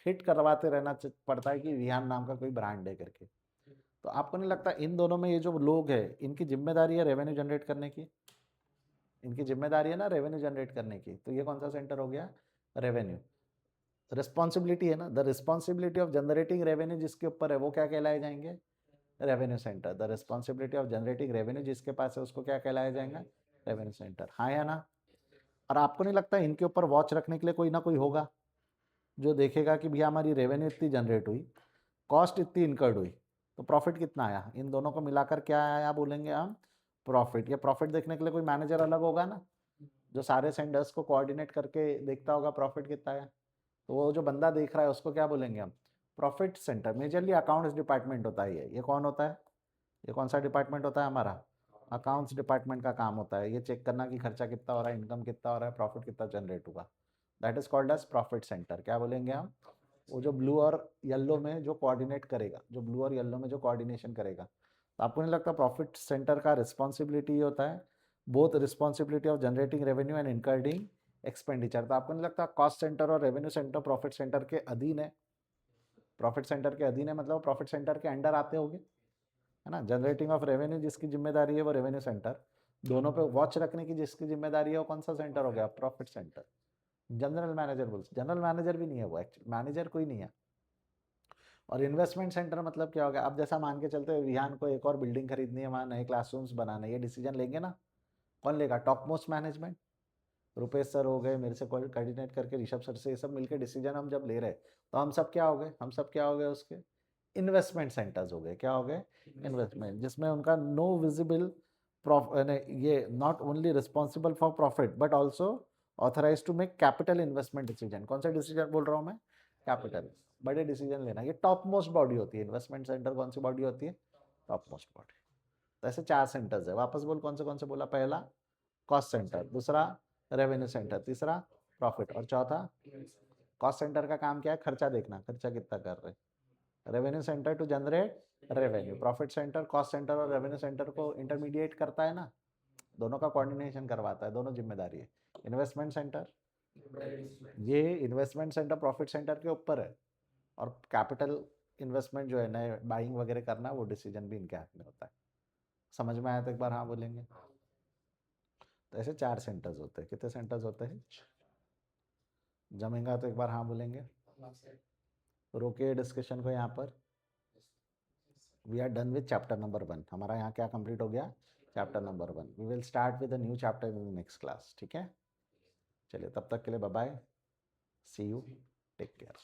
हिट करवाते रहना पड़ता है कि विहान नाम का कोई ब्रांड है करके। तो आपको नहीं लगता इन दोनों में ये जो लोग हैं इनकी जिम्मेदारी है रेवेन्यू जनरेट करने की? इनकी जिम्मेदारी है ना रेवेन्यू जनरेट करने की, तो ये कौन सा सेंटर हो गया, रेवेन्यू। रिस्पॉन्सिबिलिटी है ना, the responsibility of generating revenue जिसके ऊपर है वो क्या कहलाए जाएंगे, revenue centre. The responsibility of generating revenue जिसके पास है उसको क्या कहलाया जाएगा, रेवेन्यू सेंटर। हाँ या ना। और आपको नहीं लगता इनके ऊपर वॉच रखने के लिए कोई ना कोई होगा जो देखेगा कि भैया हमारी रेवेन्यू इतनी जनरेट हुई, कॉस्ट इतनी इनकर्ड हुई, तो प्रॉफिट कितना आया, इन दोनों को मिलाकर क्या आया बोलेंगे हम, प्रॉफिट। या प्रॉफिट देखने के लिए कोई मैनेजर अलग होगा ना, जो सारे सेंडर्स को कोऑर्डिनेट करके देखता होगा प्रॉफिट कितना आया, तो वो जो बंदा देख रहा है उसको क्या बोलेंगे हम, profit centre. Majorly accounts department होता है ये कौन होता है, ये कौन सा डिपार्टमेंट होता है हमारा, अकाउंट्स डिपार्टमेंट का काम होता है ये चेक करना कि खर्चा कितना हो रहा है, इनकम कितना हो रहा है, प्रॉफिट कितना जनरेट हुआ। That is called as profit centre. क्या बोलेंगे हम, वो जो ब्लू और येलो में जो कोऑर्डिनेट करेगा, जो ब्लू और येलो में जो कोऑर्डिनेशन करेगा। तो आपको नहीं लगता प्रॉफिट सेंटर का रिस्पॉन्सिबिलिटी होता है both responsibility of generating revenue and incurring expenditure. तो आपको नहीं लगता कॉस्ट सेंटर और रेवेन्यू सेंटर प्रॉफिट सेंटर के अधीन है, प्रॉफिट सेंटर के अधीन है मतलब प्रॉफिट सेंटर के अंडर आते होंगे, है ना। जनरेटिंग ऑफ रेवेन्यू जिसकी जिम्मेदारी है वो रेवेन्यू सेंटर, दोनों पे वॉच रखने की जिसकी जिम्मेदारी है वो कौन सा सेंटर हो गया, प्रॉफिट सेंटर। जनरल मैनेजर बोलते, जनरल मैनेजर भी नहीं है वो, एक्चुअली मैनेजर कोई नहीं है। और इन्वेस्टमेंट सेंटर मतलब क्या होगा, अब जैसा मान के चलते हैं विहान को एक और बिल्डिंग खरीदनी है, वहाँ नए क्लासरूम्स बनाना है, ये डिसीजन लेंगे ना, कौन लेगा, top most management. Rupesh sir हो गए, मेरे से कोऑर्डिनेट करके ऋषभ सर से, ये सब मिलकर डिसीजन हम जब ले रहे हैं, तो हम सब क्या हो गए, हम सब क्या हो गए उसके इन्वेस्टमेंट सेंटर्स हो गए। क्या हो गए, इन्वेस्टमेंट, जिसमें उनका नो विजिबल ये not only responsible for profit but also authorise to make capital investment decision. कौन सा डिसीजन बोल रहा हूँ मैं, कैपिटल, बड़े डिसीजन लेना, ये टॉप मोस्ट बॉडी होती है। इन्वेस्टमेंट सेंटर कौन सी बॉडी होती है, टॉप मोस्ट बॉडी। तो ऐसे 4 सेंटर्स है, वापस बोल कौन से बोला, पहला कॉस्ट सेंटर, दूसरा रेवेन्यू सेंटर, तीसरा प्रॉफिट, और चौथा कॉस्ट सेंटर का काम क्या है, खर्चा देखना, खर्चा कितना कर रहे हैं। Revenue centre to generate revenue, profit centre cost centre और रेवेन्यू सेंटर को इंटरमीडिएट करता है ना, दोनों का कोऑर्डिनेशन करवाता है, दोनों जिम्मेदारी है। इन्वेस्टमेंट सेंटर, ये इन्वेस्टमेंट सेंटर प्रॉफिट सेंटर के ऊपर है, और कैपिटल इन्वेस्टमेंट जो है नए बाइंग वगैरह करना, वो डिसीजन भी इनके हाथ में होता है। समझ में आया तो एक बार हाँ बोलेंगे। तो ऐसे 4 सेंटर्स होते हैं, कितने सेंटर्स होते हैं, जमेगा तो एक बार हाँ बोलेंगे। रोके डिस्कशन को यहाँ पर। We are done with chapter number 1, हमारा यहाँ क्या कंप्लीट हो गया, chapter number 1। We will start with a new chapter in the next class, ठीक है। चलिए तब तक के लिए bye bye, see you, take care.